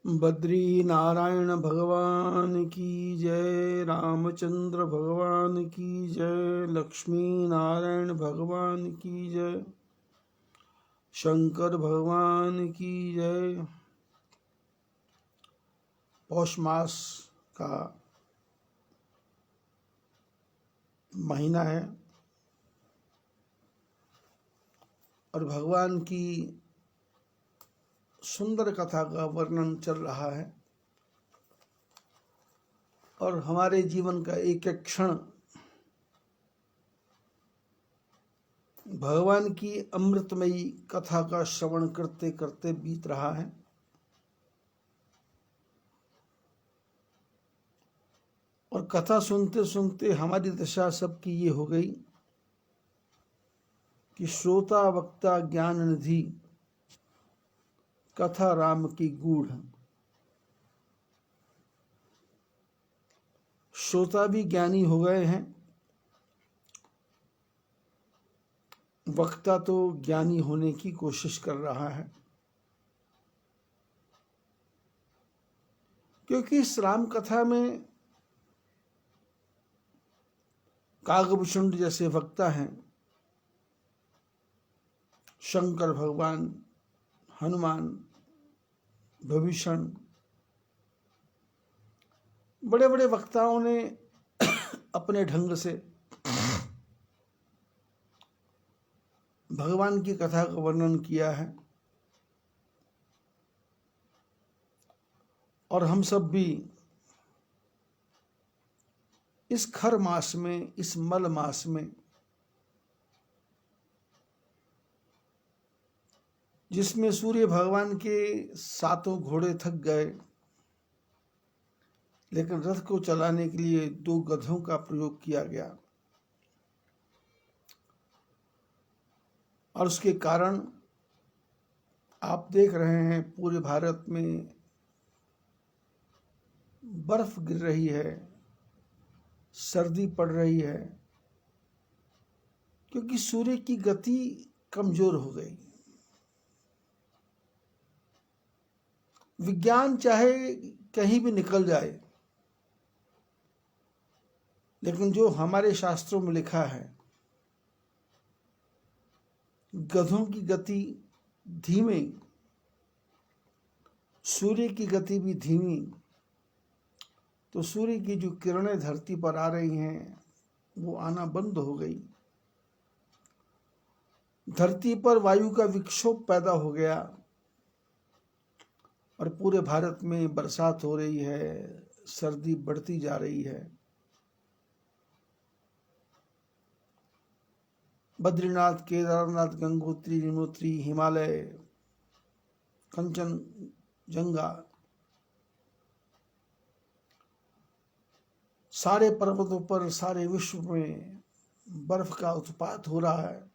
बद्री नारायण भगवान की जय, रामचंद्र भगवान की जय, लक्ष्मी नारायण भगवान की जय, शंकर भगवान की जय। पौष मास का महीना है और भगवान की सुंदर कथा का वर्णन चल रहा है और हमारे जीवन का एक एक क्षण भगवान की अमृतमयी कथा का श्रवण करते करते बीत रहा है। और कथा सुनते सुनते हमारी दशा सबकी ये हो गई कि श्रोता वक्ता ज्ञान निधि, कथा राम की गूढ़। श्रोता भी ज्ञानी हो गए हैं, वक्ता तो ज्ञानी होने की कोशिश कर रहा है, क्योंकि इस राम कथा में कागभूषण जैसे वक्ता हैं, शंकर भगवान, हनुमान, विभीषण, बड़े बड़े वक्ताओं ने अपने ढंग से भगवान की कथा का वर्णन किया है। और हम सब भी इस खर मास में, इस मल मास में, जिसमें सूर्य भगवान के 7 घोड़े थक गए, लेकिन रथ को चलाने के लिए 2 गधों का प्रयोग किया गया और उसके कारण आप देख रहे हैं पूरे भारत में बर्फ गिर रही है, सर्दी पड़ रही है, क्योंकि सूर्य की गति कमजोर हो गई। विज्ञान चाहे कहीं भी निकल जाए, लेकिन जो हमारे शास्त्रों में लिखा है, गधों की गति धीमी, सूर्य की गति भी धीमी, तो सूर्य की जो किरणें धरती पर आ रही हैं वो आना बंद हो गई। धरती पर वायु का विक्षोभ पैदा हो गया और पूरे भारत में बरसात हो रही है, सर्दी बढ़ती जा रही है। बद्रीनाथ, केदारनाथ, गंगोत्री, यमुनोत्री, हिमालय, कंचनजंगा, सारे पर्वतों पर सारे विश्व में बर्फ का उत्पात हो रहा है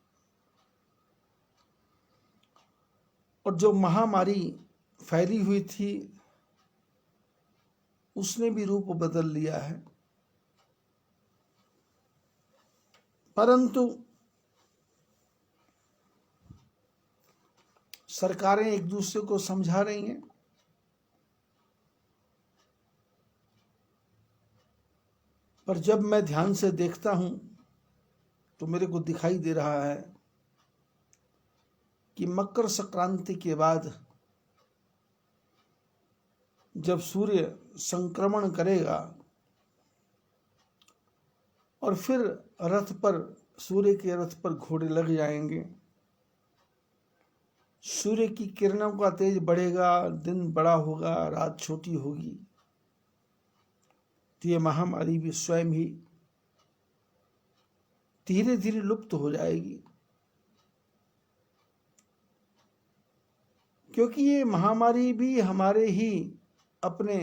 और जो महामारी फैली हुई थी उसने भी रूप बदल लिया है। परंतु सरकारें एक दूसरे को समझा रही हैं, पर जब मैं ध्यान से देखता हूं तो मेरे को दिखाई दे रहा है कि मकर संक्रांति के बाद जब सूर्य संक्रमण करेगा और फिर रथ पर, सूर्य के रथ पर घोड़े लग जाएंगे, सूर्य की किरणों का तेज बढ़ेगा, दिन बड़ा होगा, रात छोटी होगी, तो ये महामारी भी स्वयं ही धीरे धीरे लुप्त हो जाएगी। क्योंकि ये महामारी भी हमारे ही अपने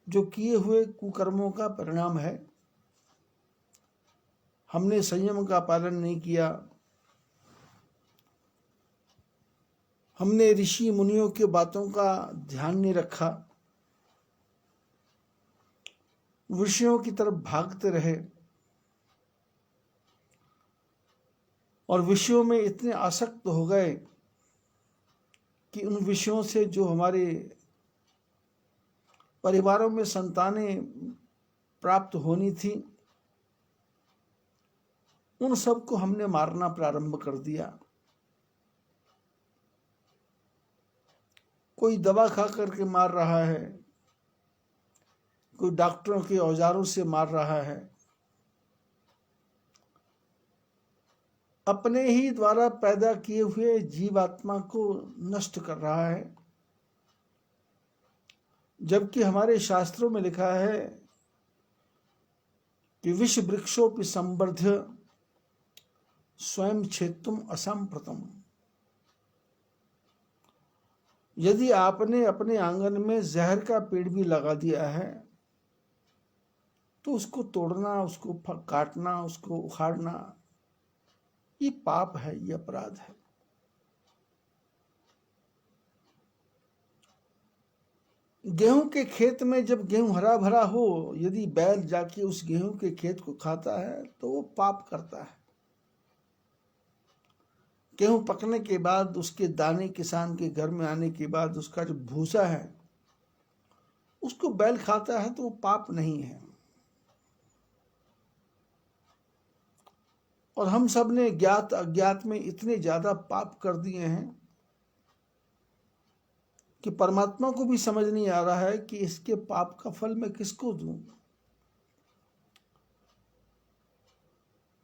जो किए हुए कुकर्मों का परिणाम है। हमने संयम का पालन नहीं किया, हमने ऋषि मुनियों की बातों का ध्यान नहीं रखा, विषयों की तरफ भागते रहे और विषयों में इतने आसक्त हो गए कि उन विषयों से जो हमारे परिवारों में संतानें प्राप्त होनी थी, उन सबको हमने मारना प्रारंभ कर दिया। कोई दवा खा करके मार रहा है, कोई डॉक्टरों के औजारों से मार रहा है, अपने ही द्वारा पैदा किए हुए जीवात्मा को नष्ट कर रहा है। जबकि हमारे शास्त्रों में लिखा है कि विष वृक्षोपि संवर्ध्य स्वयं छेत्तुम असंप्रतम। यदि आपने अपने आंगन में जहर का पेड़ भी लगा दिया है तो उसको तोड़ना, उसको काटना, उसको उखाड़ना, ये पाप है, ये अपराध है। गेहूं के खेत में जब गेहूं हरा भरा हो, यदि बैल जाके उस गेहूं के खेत को खाता है तो वो पाप करता है। गेहूं पकने के बाद उसके दाने किसान के घर में आने के बाद उसका जो भूसा है उसको बैल खाता है तो वो पाप नहीं है। और हम सब ने ज्ञात अज्ञात में इतने ज्यादा पाप कर दिए हैं कि परमात्मा को भी समझ नहीं आ रहा है कि इसके पाप का फल मैं किसको दूं।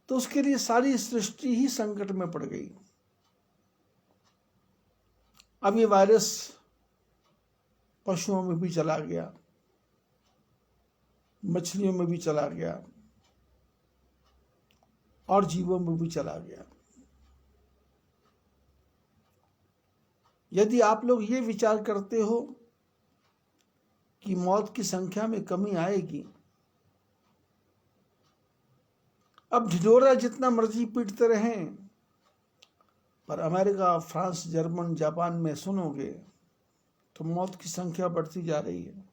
तो उसके लिए सारी सृष्टि ही संकट में पड़ गई। अब ये वायरस पशुओं में भी चला गया, मछलियों में भी चला गया और जीवों में भी चला गया। यदि आप लोग ये विचार करते हो कि मौत की संख्या में कमी आएगी, अब ढिढोरा जितना मर्जी पीटते रहें, पर अमेरिका, फ्रांस, जर्मन, जापान में सुनोगे तो मौत की संख्या बढ़ती जा रही है।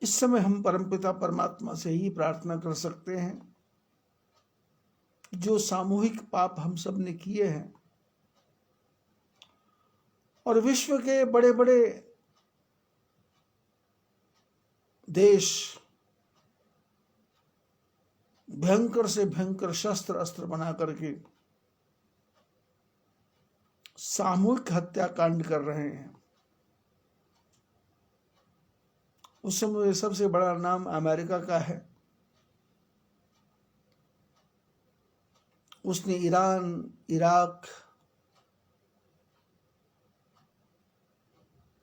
इस समय हम परमपिता परमात्मा से ही प्रार्थना कर सकते हैं, जो सामूहिक पाप हम सब ने किए हैं और विश्व के बड़े बड़े देश भयंकर से भयंकर शस्त्र अस्त्र बना करके सामूहिक हत्याकांड कर रहे हैं। उस समय सबसे बड़ा नाम अमेरिका का है। उसने Iran, Iraq,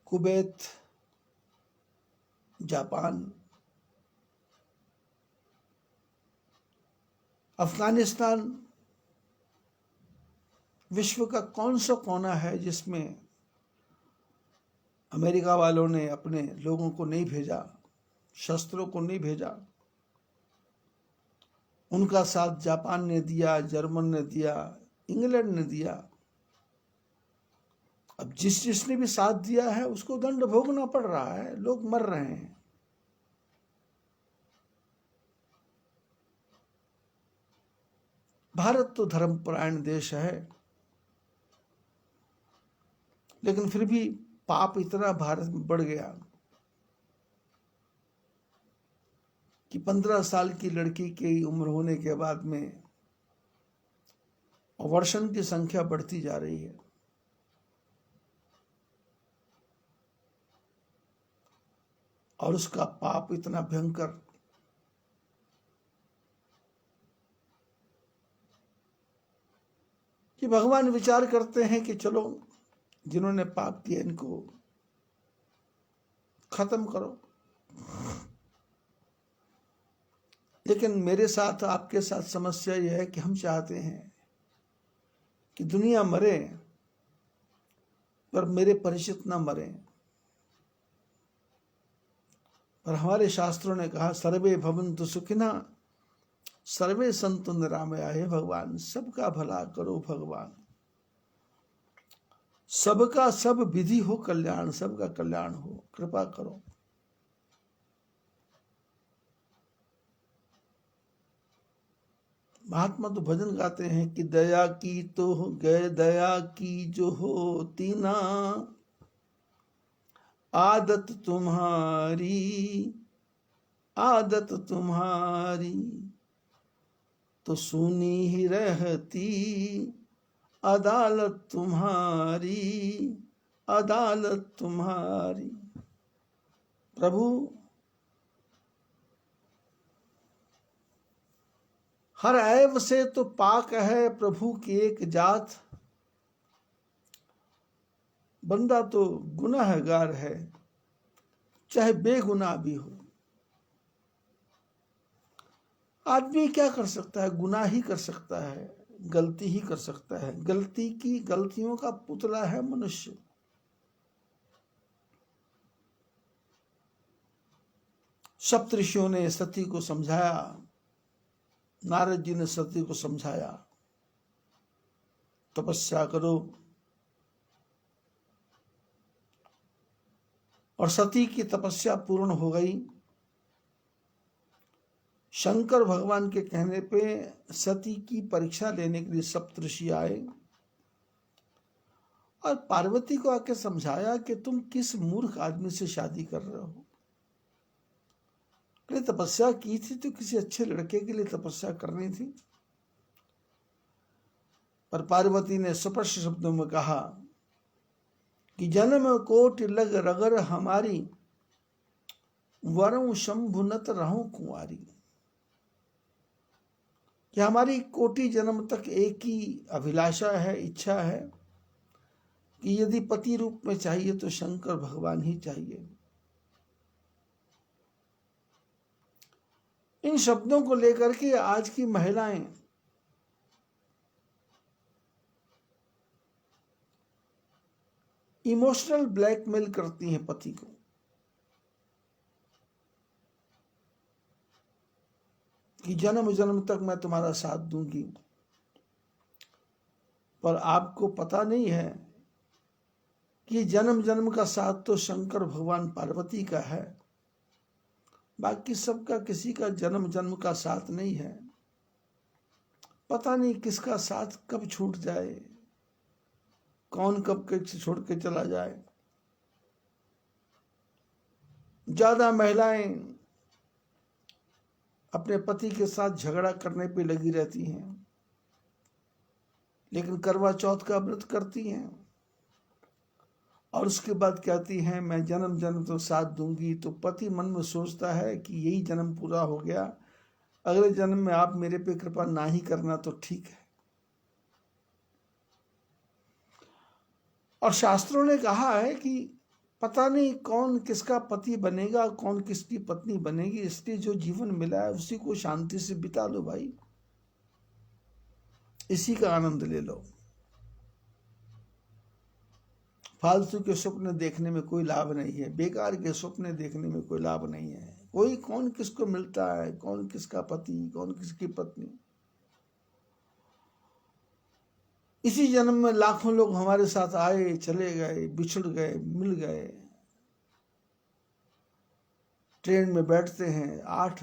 Kuwait, Japan, Afghanistan, विश्व का कौन सा कोना है जिसमें अमेरिका वालों ने अपने लोगों को नहीं भेजा, शस्त्रों को नहीं भेजा। उनका साथ जापान ने दिया, जर्मन ने दिया, इंग्लैंड ने दिया। अब जिसने भी साथ दिया है उसको दंड भोगना पड़ रहा है, लोग मर रहे हैं। भारत तो धर्मपरायण देश है, लेकिन फिर भी पाप इतना भारत में बढ़ गया कि 15 साल की लड़की की उम्र होने के बाद में अबॉर्शन की संख्या बढ़ती जा रही है। और उसका पाप इतना भयंकर कि भगवान विचार करते हैं कि चलो जिन्होंने पाप किया इनको खत्म करो। लेकिन मेरे साथ, आपके साथ समस्या यह है कि हम चाहते हैं कि दुनिया मरे पर मेरे परिचित ना मरे। पर हमारे शास्त्रों ने कहा सर्वे भवन्तु सुखिनः सर्वे सन्तु निरामया। हे भगवान, सबका भला करो भगवान, सबका सब विधि हो कल्याण, सबका कल्याण हो, कृपा करो। महात्मा तो भजन गाते हैं कि दया की तो गए दया की जो होती ना, आदत तुम्हारी आदत तुम्हारी तो सुनी ही रहती, अदालत तुम्हारी अदालत तुम्हारी। प्रभु हर ऐब से तो पाक है प्रभु की एक जात, बंदा तो गुनाहगार है चाहे बेगुनाह भी हो। आदमी क्या कर सकता है? गुनाह ही कर सकता है, गलती ही कर सकता है। गलतियों का पुतला है मनुष्य। सप्तऋषियों ने सती को समझाया, नारद जी ने सती को समझाया, तपस्या करो। और सती की तपस्या पूर्ण हो गई। शंकर भगवान के कहने पे सती की परीक्षा लेने के लिए सप्तऋषि आए और पार्वती को आके समझाया कि तुम किस मूर्ख आदमी से शादी कर रहे हो। तपस्या की थी तो किसी अच्छे लड़के के लिए तपस्या करनी थी। पर पार्वती ने स्पष्ट शब्दों में कहा कि जन्म कोटि लग रगर हमारी, वरऊ शंभु नत रहूं कुंवारी। कि हमारी कोटि जन्म तक एक ही अभिलाषा है, इच्छा है कि यदि पति रूप में चाहिए तो शंकर भगवान ही चाहिए। इन शब्दों को लेकर के आज की महिलाएं इमोशनल ब्लैकमेल करती हैं पति को। कि जन्म जन्म तक मैं तुम्हारा साथ दूंगी। पर आपको पता नहीं है कि जन्म जन्म का साथ तो शंकर भगवान पार्वती का है, बाकी सबका किसी का जन्म जन्म का साथ नहीं है। पता नहीं किसका साथ कब छूट जाए, कौन कब के छोड़ के चला जाए। ज्यादा महिलाएं अपने पति के साथ झगड़ा करने पे लगी रहती हैं, लेकिन करवा चौथ का व्रत करती हैं और उसके बाद कहती हैं मैं जन्म जन्म तो साथ दूंगी। तो पति मन में सोचता है कि यही जन्म पूरा हो गया, अगले जन्म में आप मेरे पे कृपा ना ही करना तो ठीक है। और शास्त्रों ने कहा है कि पता नहीं कौन किसका पति बनेगा, कौन किसकी पत्नी बनेगी, इसलिए जो जीवन मिला है उसी को शांति से बिता लो भाई, इसी का आनंद ले लो। फालतू के स्वप्न देखने में कोई लाभ नहीं है, बेकार के स्वप्न देखने में कोई लाभ नहीं है। कोई कौन किसको मिलता है, कौन किसका पति, कौन किसकी पत्नी। इसी जन्म में लाखों लोग हमारे साथ आए, चले गए, बिछड़ गए, मिल गए। ट्रेन में बैठते हैं, आठ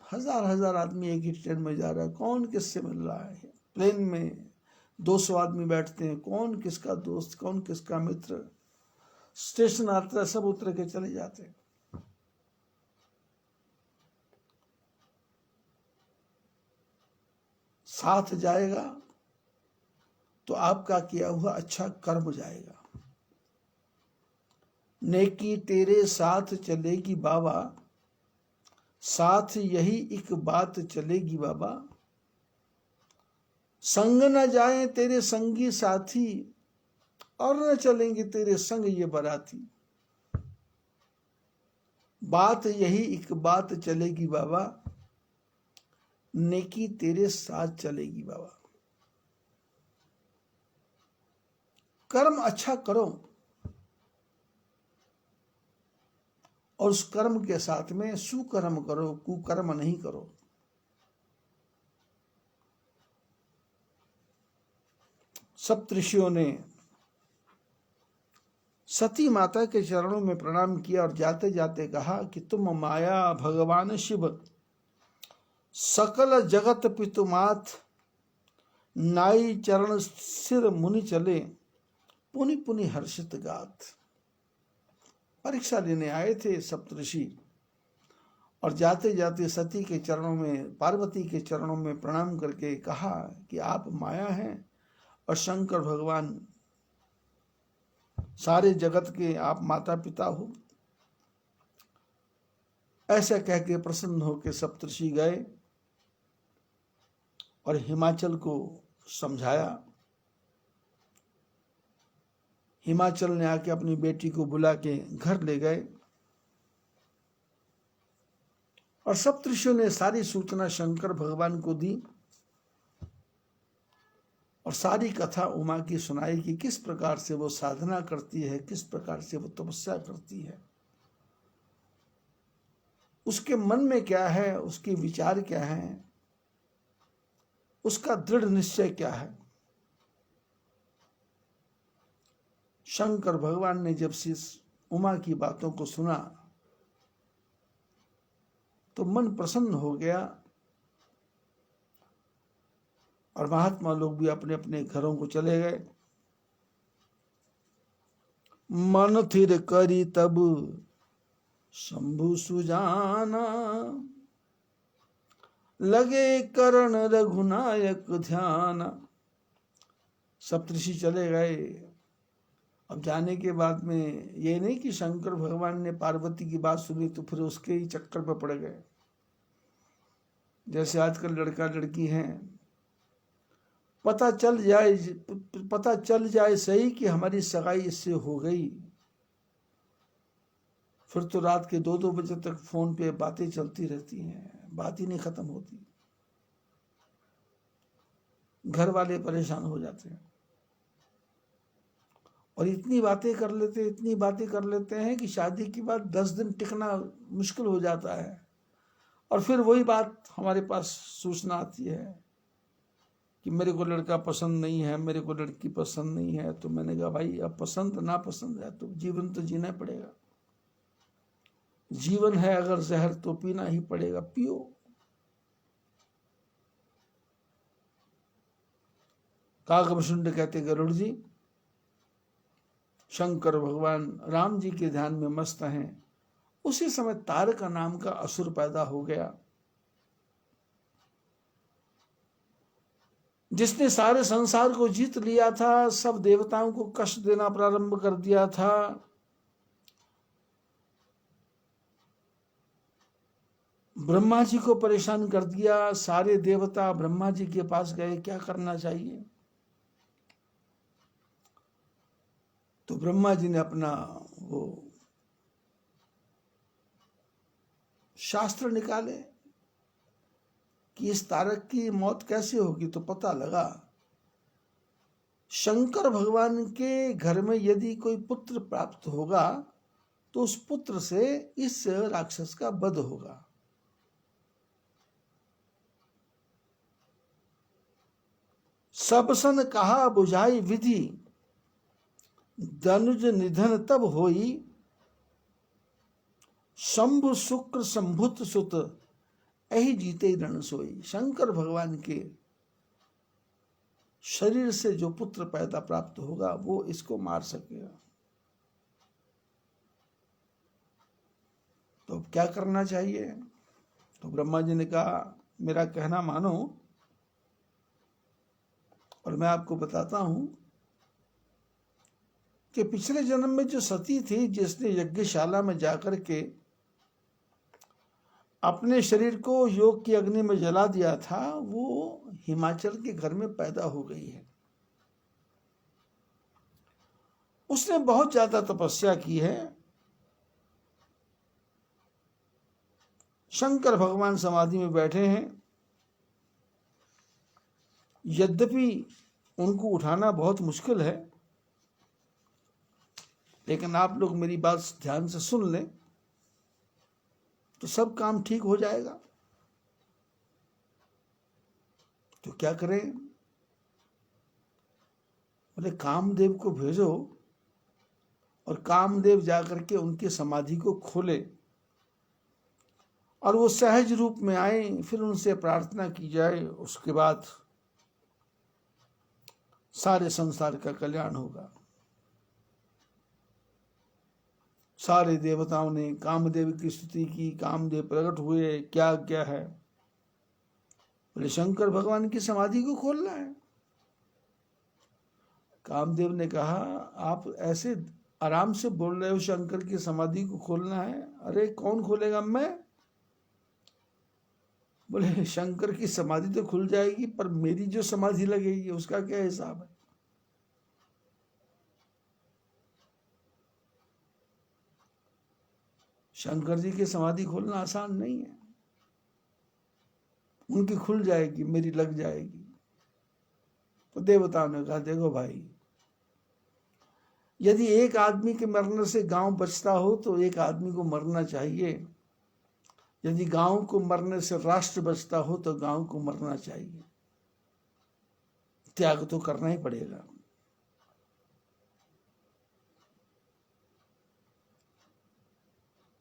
हजार आदमी एक ही ट्रेन में जा रहा है, कौन किससे मिल रहा है। प्लेन में 200 आदमी बैठते हैं, कौन किसका दोस्त, कौन किसका मित्र। स्टेशन आता है, सब उतर के चले जाते हैं। साथ जाएगा तो आपका किया हुआ अच्छा कर्म जाएगा। नेकी तेरे साथ चलेगी बाबा, साथ यही एक बात चलेगी बाबा। संग न जाए तेरे संगी साथी, और न चलेंगे तेरे संग ये बराती। बात यही एक बात चलेगी बाबा, नेकी तेरे साथ चलेगी बाबा। कर्म अच्छा करो और उस कर्म के साथ में सुकर्म करो, कुकर्म नहीं करो। सप्तऋषियों ने सती माता के चरणों में प्रणाम किया और जाते जाते कहा कि तुम माया भगवान शिव सकल जगत पितुमात, नाई चरण सिर मुनि चले, पुनि पुनि हर्षित गात। परीक्षा लेने आए थे सप्तऋषि, और जाते जाते सती के चरणों में, पार्वती के चरणों में प्रणाम करके कहा कि आप माया हैं और शंकर भगवान सारे जगत के आप माता पिता हो। ऐसा कह के प्रसन्न होकर सप्तऋषि गए और हिमाचल को समझाया। हिमाचल ने आके अपनी बेटी को बुला के घर ले गए और सप्तऋषियों ने सारी सूचना शंकर भगवान को दी और सारी कथा उमा की सुनाई कि किस प्रकार से वो साधना करती है, किस प्रकार से वो तपस्या करती है, उसके मन में क्या है, उसके विचार क्या है, उसका दृढ़ निश्चय क्या है। शंकर भगवान ने जब से उमा की बातों को सुना तो मन प्रसन्न हो गया और महात्मा लोग भी अपने अपने घरों को चले गए। मन थिर करी तब शंभु सुजाना, लगे करण रघुनायक ध्यान। सप्तऋषि चले गए। अब जाने के बाद में ये नहीं कि शंकर भगवान ने पार्वती की बात सुनी तो फिर उसके ही चक्कर पर पड़ गए। जैसे आजकल लड़का लड़की हैं, पता चल जाए सही कि हमारी सगाई इससे हो गई, फिर तो रात के 2-2 बजे तक फोन पे बातें चलती रहती हैं, बात ही नहीं खत्म होती। घर वाले परेशान हो जाते हैं और इतनी बातें कर लेते हैं कि शादी के बाद 10 दिन टिकना मुश्किल हो जाता है। और फिर वही बात हमारे पास सूचना आती है कि मेरे को लड़का पसंद नहीं है, मेरे को लड़की पसंद नहीं है। तो मैंने कहा भाई अब पसंद ना पसंद है तो जीवन तो जीना पड़ेगा। जीवन है अगर जहर तो पीना ही पड़ेगा, पियो। काकभुषुंड कहते गरुड़ जी, शंकर भगवान राम जी के ध्यान में मस्त हैं। उसी समय तारका नाम का असुर पैदा हो गया, जिसने सारे संसार को जीत लिया था, सब देवताओं को कष्ट देना प्रारंभ कर दिया था। ब्रह्मा जी को परेशान कर दिया। सारे देवता ब्रह्मा जी के पास गए, क्या करना चाहिए। तो ब्रह्मा जी ने अपना वो शास्त्र निकाले कि इस तारक की मौत कैसे होगी। तो पता लगा शंकर भगवान के घर में यदि कोई पुत्र प्राप्त होगा तो उस पुत्र से इस राक्षस का वध होगा। सब सन कहा बुझाई विधि, धनुज निधन तब होई, शंभु शुक्र संभुत सुत, यही जीते रण सोई। शंकर भगवान के शरीर से जो पुत्र पैदा प्राप्त होगा वो इसको मार सकेगा। तो क्या करना चाहिए। तो ब्रह्मा जी ने कहा मेरा कहना मानो और मैं आपको बताता हूं कि पिछले जन्म में जो सती थी, जिसने यज्ञशाला में जाकर के अपने शरीर को योग की अग्नि में जला दिया था, वो हिमाचल के घर में पैदा हो गई है। उसने बहुत ज्यादा तपस्या की है। शंकर भगवान समाधि में बैठे हैं, यद्यपि उनको उठाना बहुत मुश्किल है, लेकिन आप लोग मेरी बात ध्यान से सुन लें तो सब काम ठीक हो जाएगा। तो क्या करें। बोले कामदेव को भेजो और कामदेव जाकर के उनकी समाधि को खोले और वो सहज रूप में आए, फिर उनसे प्रार्थना की जाए, उसके बाद सारे संसार का कल्याण होगा। सारे देवताओं ने कामदेव की स्तुति की, कामदेव प्रकट हुए, क्या क्या है? बोले शंकर भगवान की समाधि को खोलना है। कामदेव ने कहा आप ऐसे आराम से बोल रहे हो शंकर की समाधि को खोलना है? अरे कौन खोलेगा? मैं। बोले शंकर की समाधि तो खुल जाएगी, पर मेरी जो समाधि लगेगी उसका क्या हिसाब है? शंकर जी की समाधि खोलना आसान नहीं है। उनकी खुल जाएगी, मेरी लग जाएगी। तो देवताओं ने कहा देखो भाई, यदि एक आदमी के मरने से गांव बचता हो तो एक आदमी को मरना चाहिए। यदि गांव को मरने से राष्ट्र बचता हो तो गांव को मरना चाहिए। त्याग तो करना ही पड़ेगा।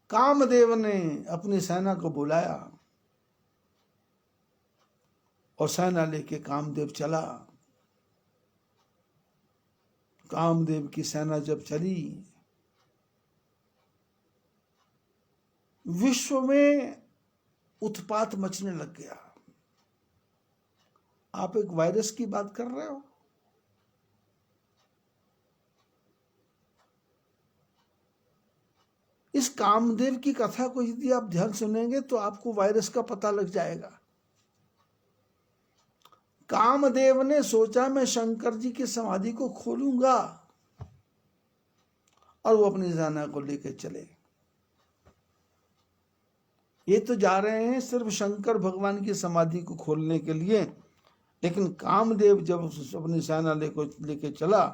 कामदेव ने अपनी सेना को बुलाया और सेना लेके कामदेव चला। कामदेव की सेना जब चली, विश्व में उत्पात मचने लग गया। आप एक वायरस की बात कर रहे हो? इस कामदेव की कथा को यदि आप ध्यान सुनेंगे तो आपको वायरस का पता लग जाएगा। कामदेव ने सोचा मैं शंकर जी की समाधि को खोलूंगा, और वो अपनी सेना को लेकर चले। ये तो जा रहे हैं सिर्फ शंकर भगवान की समाधि को खोलने के लिए, लेकिन कामदेव जब अपनी सेना लेके चला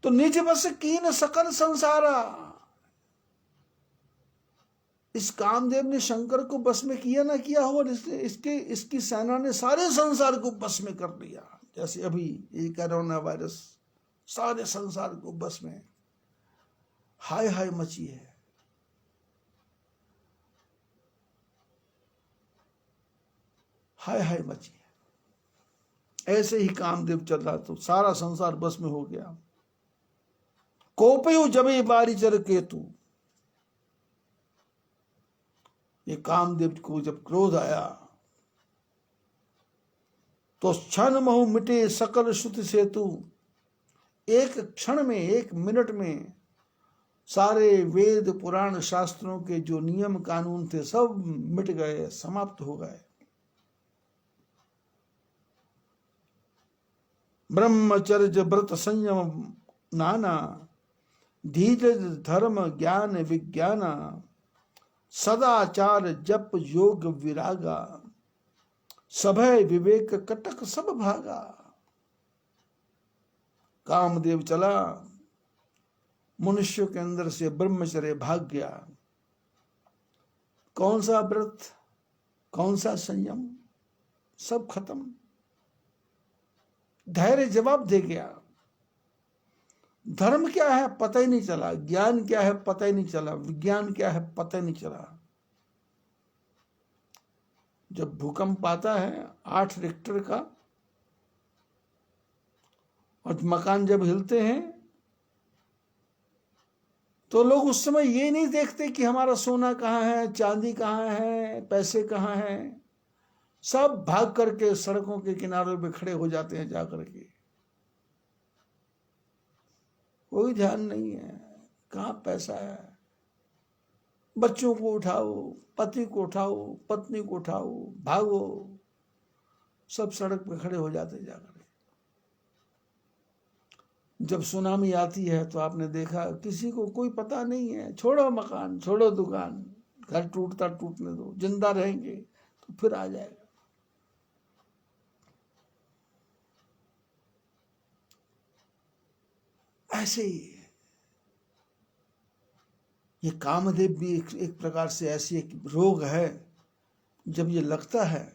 तो निज बस कीन सकल संसारा। इस कामदेव ने शंकर को बस में किया ना किया हो, और इसकी सेना ने सारे संसार को बस में कर लिया। जैसे अभी ये कोरोना वायरस सारे संसार को बस में, हाय हाय मची है। हाय हाय मची है। ऐसे ही कामदेव चल रहा तो सारा संसार बस में हो गया। कोपयु जबे बारी चर केतु। ये कामदेव को जब क्रोध आया तो क्षण महु मिटे सकल श्रुति सेतु। एक क्षण में, एक मिनट में सारे वेद पुराण शास्त्रों के जो नियम कानून थे सब मिट गए, समाप्त हो गए। ब्रह्मचर्य व्रत संयम नाना, धीरज धर्म ज्ञान विज्ञान, सदाचार जप योग विरागा, सभय विवेक कटक सब भागा। कामदेव चला, मनुष्य के अंदर से ब्रह्मचर्य भाग गया। कौन सा व्रत, कौन सा संयम, सब खत्म। धैर्य जवाब दे गया। धर्म क्या है पता ही नहीं चला, ज्ञान क्या है पता ही नहीं चला, विज्ञान क्या है पता ही नहीं चला। जब भूकंप आता है 8 रिक्टर का, और मकान जब हिलते हैं तो लोग उस समय ये नहीं देखते कि हमारा सोना कहाँ है, चांदी कहाँ है, पैसे कहाँ हैं। सब भाग करके सड़कों के किनारों पे खड़े हो जाते हैं जाकर के। कोई ध्यान नहीं है कहाँ पैसा है। बच्चों को उठाओ, पति को उठाओ, पत्नी को उठाओ, भागो, सब सड़क पे खड़े हो जाते जाकर। जब सुनामी आती है तो आपने देखा किसी को कोई पता नहीं है। छोड़ो मकान, छोड़ो दुकान, घर टूटता टूटने दो, जिंदा रहेंगे तो फिर आ जाएगा। ऐसे ही ये कामदेव भी एक प्रकार से ऐसी एक रोग है। जब ये लगता है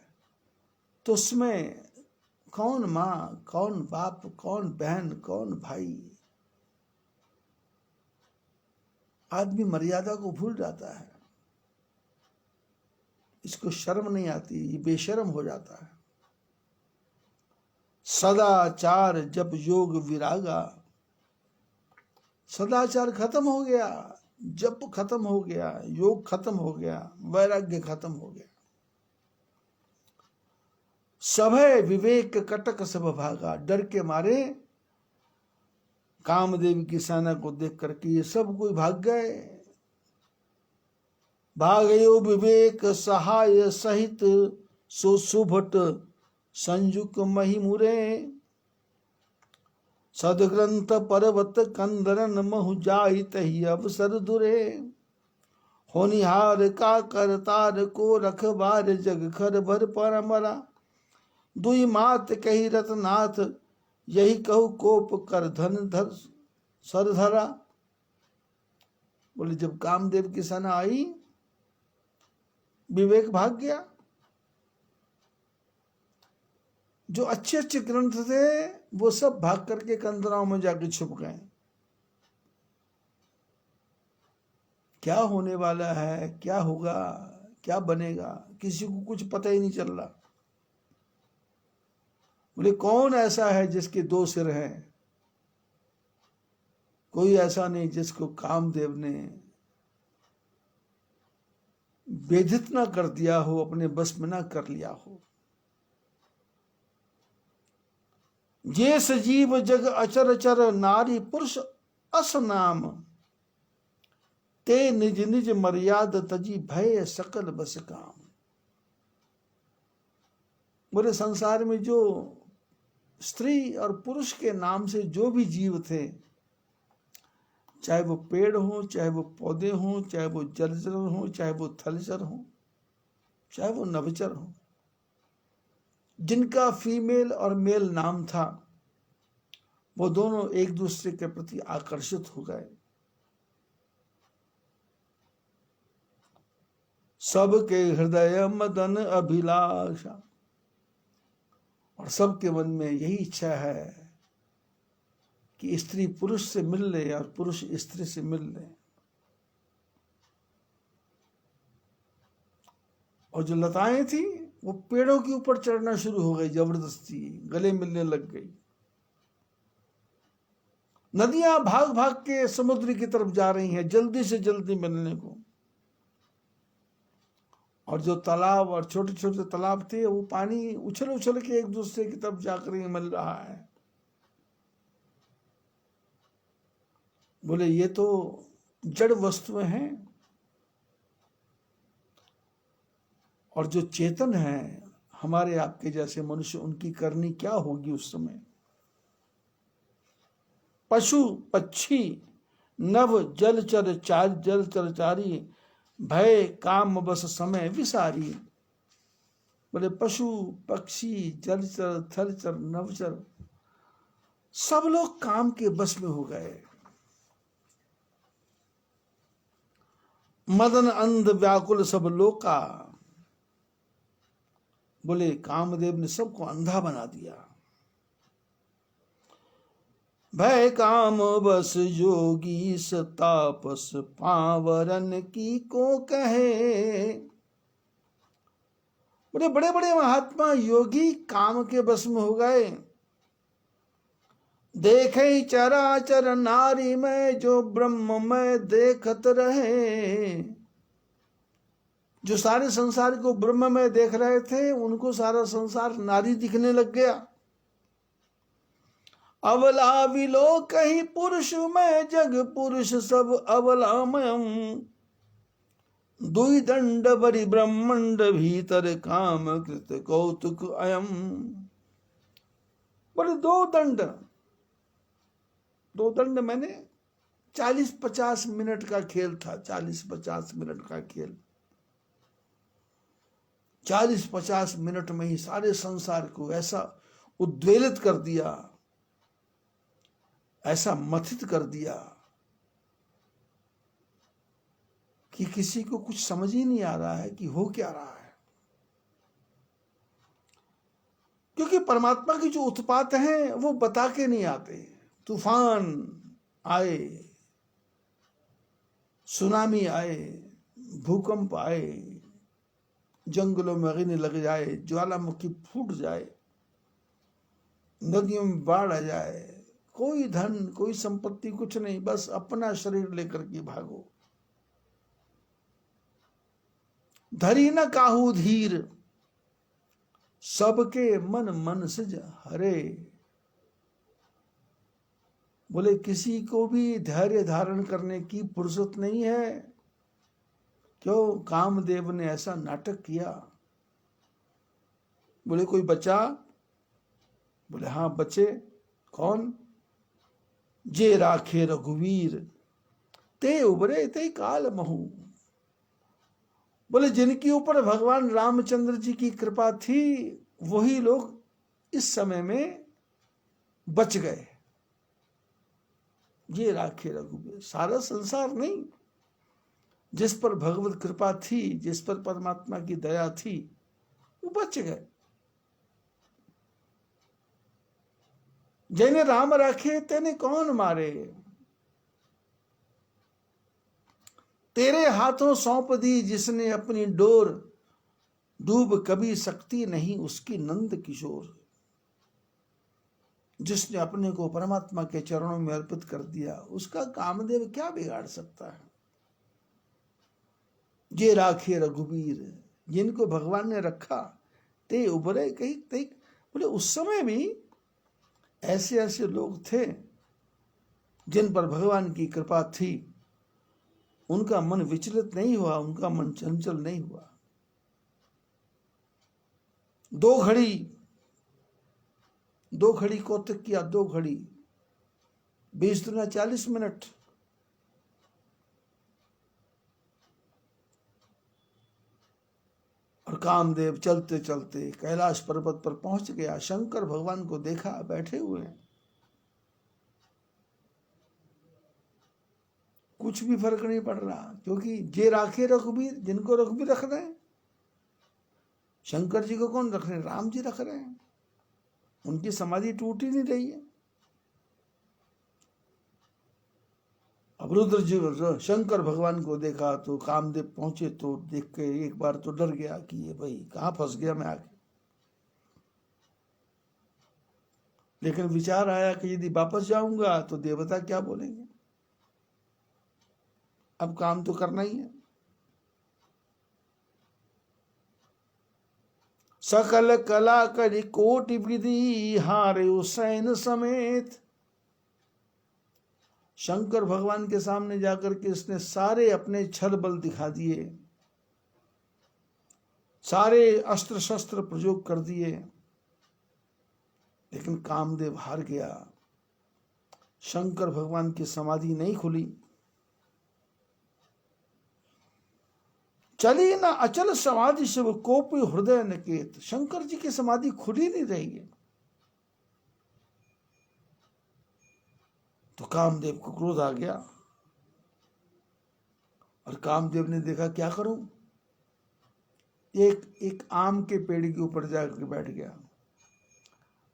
तो उसमें कौन माँ, कौन बाप, कौन बहन, कौन भाई, आदमी मर्यादा को भूल जाता है, इसको शर्म नहीं आती, ये बेशर्म हो जाता है। सदाचार जब योग विरागा, सदाचार खत्म हो गया, जप खत्म हो गया, योग खत्म हो गया, वैराग्य खत्म हो गया। सभय विवेक कटक सब भागा, डर के मारे कामदेव की सेना को देख करके ये सब कोई भाग गए। भागयो विवेक सहाय सहित, सो सुभट संयुक महिमुरे। सदग्रंथ पर्वत कंदरन महु जाई तही अवसर दुरे। होनिहार का करतार को रखबार जग खर भर परमरा। दुई मात कही रतनाथ, यही कहू कोप कर धन धर सर धरा। बोले जब कामदेव की सेना आई, विवेक भाग गया। जो अच्छे अच्छे ग्रंथ थे वो सब भाग करके कंदराओं में जाके छुप गए। क्या होने वाला है, क्या होगा, क्या बनेगा, किसी को कुछ पता ही नहीं चल रहा। बोले कौन ऐसा है जिसके दो सिर हैं? कोई ऐसा नहीं जिसको कामदेव ने बेधित ना कर दिया हो, अपने बस में ना कर लिया हो। ये सजीव जग अचर चर, नारी पुरुष अस नाम। ते निज निज मर्याद तजी, भय सकल बस काम। बोले संसार में जो स्त्री और पुरुष के नाम से जो भी जीव थे, चाहे वो पेड़ हो, चाहे वो पौधे हो, चाहे वो जलचर हो, चाहे वो थलचर हो, चाहे वो नभचर हो, जिनका फीमेल और मेल नाम था, वो दोनों एक दूसरे के प्रति आकर्षित हो गए। सबके हृदय मदन अभिलाषा, और सबके मन में यही इच्छा है कि स्त्री पुरुष से मिल ले और पुरुष स्त्री से मिल ले। और जो लताएं थी वो पेड़ों के ऊपर चढ़ना शुरू हो गई, जबरदस्ती गले मिलने लग गई। नदियां भाग भाग के समुद्र की तरफ जा रही हैं जल्दी से जल्दी मिलने को। और जो तालाब और छोटे छोटे तालाब थे वो पानी उछल उछल के एक दूसरे की तरफ जाकर ही मिल रहा है। बोले ये तो जड़ वस्तुएं हैं, और जो चेतन है हमारे आपके जैसे मनुष्य, उनकी करनी क्या होगी उस समय। पशु पक्षी नभ जलचर चारी, भय काम बस समय विसारी। बोले पशु पक्षी जलचर थलचर नवचर सब लोग काम के बस में हो गए। मदन अंध व्याकुल सब लोका। बोले कामदेव ने सबको अंधा बना दिया। भय काम बस जोगी तापस, पावरन की को कहे। बोले बड़े बड़े महात्मा योगी काम के बस में हो गए। देखे चराचर नारी में, जो ब्रह्म में देखत रहे। जो सारे संसार को ब्रह्म में देख रहे थे, उनको सारा संसार नारी दिखने लग गया। अवला विलोक ही पुरुष में, जग पुरुष सब अवलामयम। दुई दंड बरि ब्रह्मंड, भीतर काम कृत कौतुक अयम। बोले दो दंड मैंने 40-50 मिनट का खेल था। 40-50 मिनट का खेल, 40-50 मिनट में ही सारे संसार को ऐसा उद्वेलित कर दिया, ऐसा मथित कर दिया कि किसी को कुछ समझ ही नहीं आ रहा है कि हो क्या रहा है। क्योंकि परमात्मा की जो उत्पात हैं वो बता के नहीं आते। तूफान आए, सुनामी आए, भूकंप आए, जंगलों में अग्नि लग जाए, ज्वालामुखी फूट जाए, नदियों में बाढ़ आ जाए, कोई धन कोई संपत्ति कुछ नहीं, बस अपना शरीर लेकर के भागो। धरी न काहू धीर, सबके मन मन सिज हरे। बोले किसी को भी धैर्य धारण करने की फुर्सत नहीं है। क्यों? कामदेव ने ऐसा नाटक किया। बोले कोई बचा? बोले हाँ बचे। कौन? जे राखे रघुवीर, ते उबरे ते काल महू। बोले जिनके ऊपर भगवान रामचंद्र जी की कृपा थी वही लोग इस समय में बच गए। ये राखे रघुवीर, सारा संसार नहीं, जिस पर भगवत कृपा थी, जिस पर परमात्मा की दया थी, वो बच गए। जिन्हें राम राखे तेने कौन मारे, तेरे हाथों सौंप दी जिसने अपनी डोर, डूब कभी सकती नहीं उसकी नंद किशोर। जिसने अपने को परमात्मा के चरणों में अर्पित कर दिया उसका कामदेव क्या बिगाड़ सकता है। ये राखे रघुवीर, जिनको भगवान ने रखा, ते उबरे कहीं ते। बोले उस समय भी ऐसे ऐसे लोग थे जिन पर भगवान की कृपा थी, उनका मन विचलित नहीं हुआ, उनका मन चंचल नहीं हुआ। दो घड़ी कौतक किया, 2 घड़ी 20 दुना 40 मिनट। और कामदेव चलते चलते कैलाश पर्वत पर पहुंच गया। शंकर भगवान को देखा बैठे हुए हैं, कुछ भी फर्क नहीं पड़ रहा, क्योंकि जे राखे रघुवीर, जिनको रघुवीर रख रहे हैं। शंकर जी को कौन रख रहे हैं? राम जी रख रहे हैं। उनकी समाधि टूट ही नहीं रही है। अब रुद्र जी शंकर भगवान को देखा तो कामदेव पहुंचे तो देख के एक बार तो डर गया कि ये भाई कहां फंस गया मैं आके। लेकिन विचार आया कि यदि वापस जाऊंगा तो देवता क्या बोलेंगे, अब काम तो करना ही है। सकल कला करी कोटि विधि, हारे सैन समेत। शंकर भगवान के सामने जाकर के इसने सारे अपने छल बल दिखा दिए, सारे अस्त्र शस्त्र प्रयोग कर दिए, लेकिन कामदेव हार गया। शंकर भगवान की समाधि नहीं खुली। चली ना अचल समाधि शिव कोपी हृदय निकेत। शंकर जी की समाधि खुली नहीं रही है। तो कामदेव को क्रोध आ गया और कामदेव ने देखा क्या करूं। एक आम के पेड़ के ऊपर जाकर बैठ गया।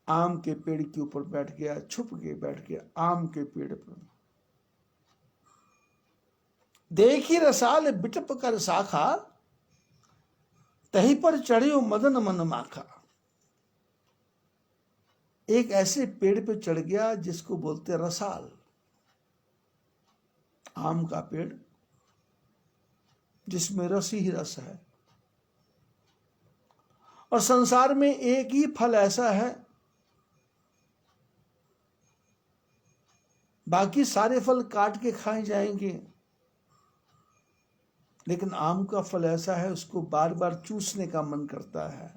आम के पेड़ के ऊपर बैठ गया, छुप के बैठ गया आम के पेड़ पर। देखी रसाल बिटप कर शाखा, तही पर चढ़ियो मदन मन माखा। एक ऐसे पेड़ पे चढ़ गया जिसको बोलते रसाल, आम का पेड़ जिसमें रस ही रस है। और संसार में एक ही फल ऐसा है, बाकी सारे फल काट के खाए जाएंगे, लेकिन आम का फल ऐसा है उसको बार बार चूसने का मन करता है,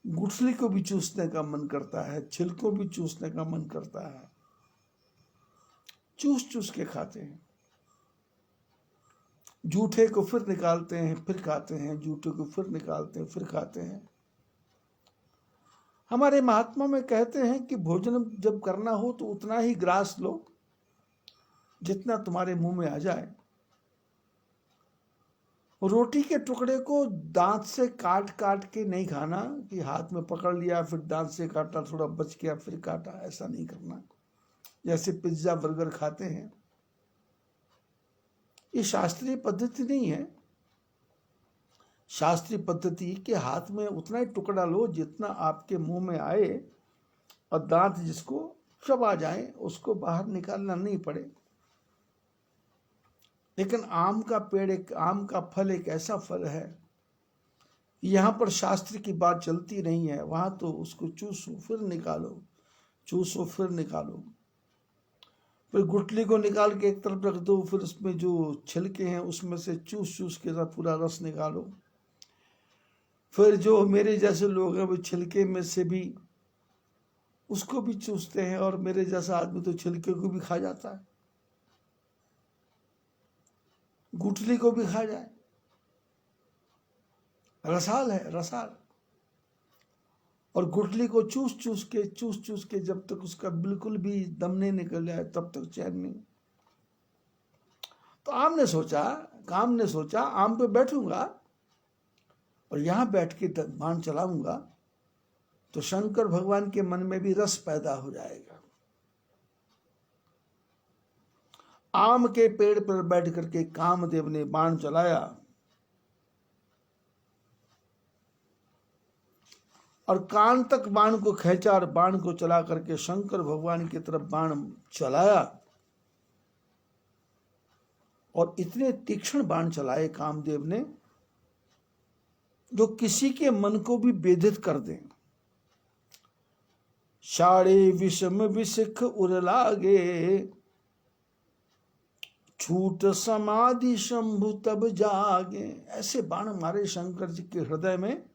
गुठली को भी चूसने का मन करता है, छिलको भी चूसने का मन करता है। चूस चूस के खाते हैं। जूठे को फिर निकालते हैं, फिर खाते हैं, जूठे को फिर निकालते हैं, फिर खाते हैं। हमारे महात्मा में कहते हैं कि भोजन जब करना हो तो उतना ही ग्रास लो जितना तुम्हारे मुंह में आ जाए। रोटी के टुकड़े को दांत से काट काट के नहीं खाना कि हाथ में पकड़ लिया फिर दांत से काटा, थोड़ा बच गया फिर काटा, ऐसा नहीं करना। जैसे पिज्जा बर्गर खाते हैं, ये शास्त्रीय पद्धति नहीं है। शास्त्रीय पद्धति के हाथ में उतना ही टुकड़ा लो जितना आपके मुंह में आए, और दांत जिसको चबा जाए उसको बाहर निकालना नहीं पड़े। लेकिन आम का पेड़, आम का फल एक ऐसा फल है, यहाँ पर शास्त्र की बात चलती नहीं है। वहां तो उसको चूसो फिर निकालो, चूसो फिर निकालो। फिर गुठली को निकाल के एक तरफ रख दो, फिर उसमें जो छिलके हैं उसमें से चूस चूस के साथ पूरा रस निकालो। फिर जो मेरे जैसे लोग हैं वो छिलके में से भी उसको भी चूसते हैं, और मेरे जैसा आदमी तो छिलके को भी खा जाता है, गुठली को भी खा जाए। रसाल है, रसाल। और गुठली को चूस चूस के जब तक उसका बिल्कुल भी दम नहीं निकल जाए तब तक चैन नहीं। तो काम ने सोचा आम पे बैठूंगा और यहां बैठ के बाण चलाऊंगा तो शंकर भगवान के मन में भी रस पैदा हो जाएगा। आम के पेड़ पर बैठ करके कामदेव ने बाण चलाया, और कान तक बाण को खींचा और बाण को चला करके शंकर भगवान की तरफ बाण चलाया। और इतने तीक्ष्ण बाण चलाए कामदेव ने जो किसी के मन को भी बेधित कर दें। साड़े विषम विशिख उर लागे, छूट समाधि शंभु तब जागे। ऐसे बाण मारे शंकर जी के हृदय में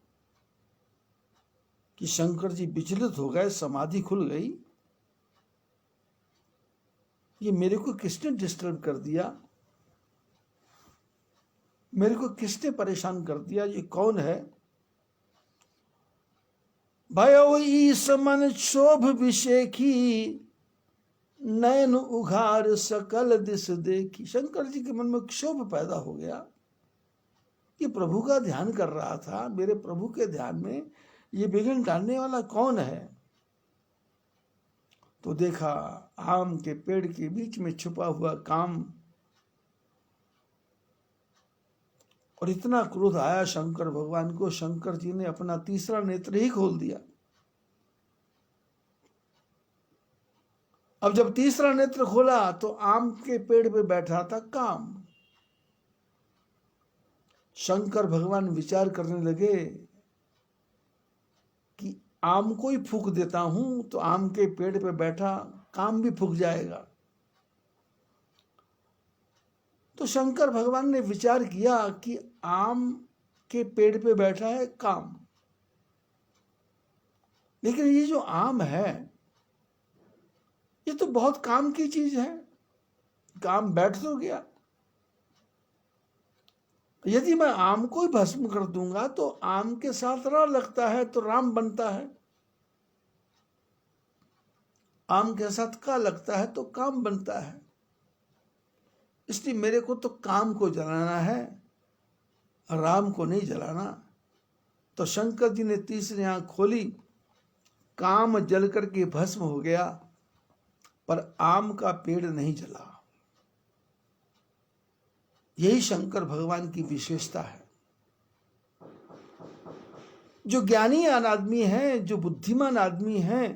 कि शंकर जी विचलित हो गए, समाधि खुल गई। ये मेरे को किसने डिस्टर्ब कर दिया, मेरे को किसने परेशान कर दिया, ये कौन है? भयो ईस मन शोभ विषेखी, नयन उघार सकल दिस देखी। शंकर जी के मन में क्षोभ पैदा हो गया। ये प्रभु का ध्यान कर रहा था, मेरे प्रभु के ध्यान में ये विघ्न डालने वाला कौन है? तो देखा आम के पेड़ के बीच में छुपा हुआ काम, और इतना क्रोध आया शंकर भगवान को, शंकर जी ने अपना तीसरा नेत्र ही खोल दिया। अब जब तीसरा नेत्र खोला तो आम के पेड़ पे बैठा था काम। शंकर भगवान विचार करने लगे कि आम को ही फूंक देता हूं तो आम के पेड़ पे बैठा काम भी फूंक जाएगा। तो शंकर भगवान ने विचार किया कि आम के पेड़ पे बैठा है काम, लेकिन ये जो आम है ये तो बहुत काम की चीज है, काम बैठ तो गया। यदि मैं आम को ही भस्म कर दूंगा तो आम के साथ रा लगता है तो राम बनता है, आम के साथ का लगता है तो काम बनता है। इसलिए मेरे को तो काम को जलाना है, राम को नहीं जलाना। तो शंकर जी ने तीसरी आंख खोली, काम जल करके भस्म हो गया पर आम का पेड़ नहीं जला। यही शंकर भगवान की विशेषता है। जो ज्ञानी आदमी है, जो बुद्धिमान आदमी है,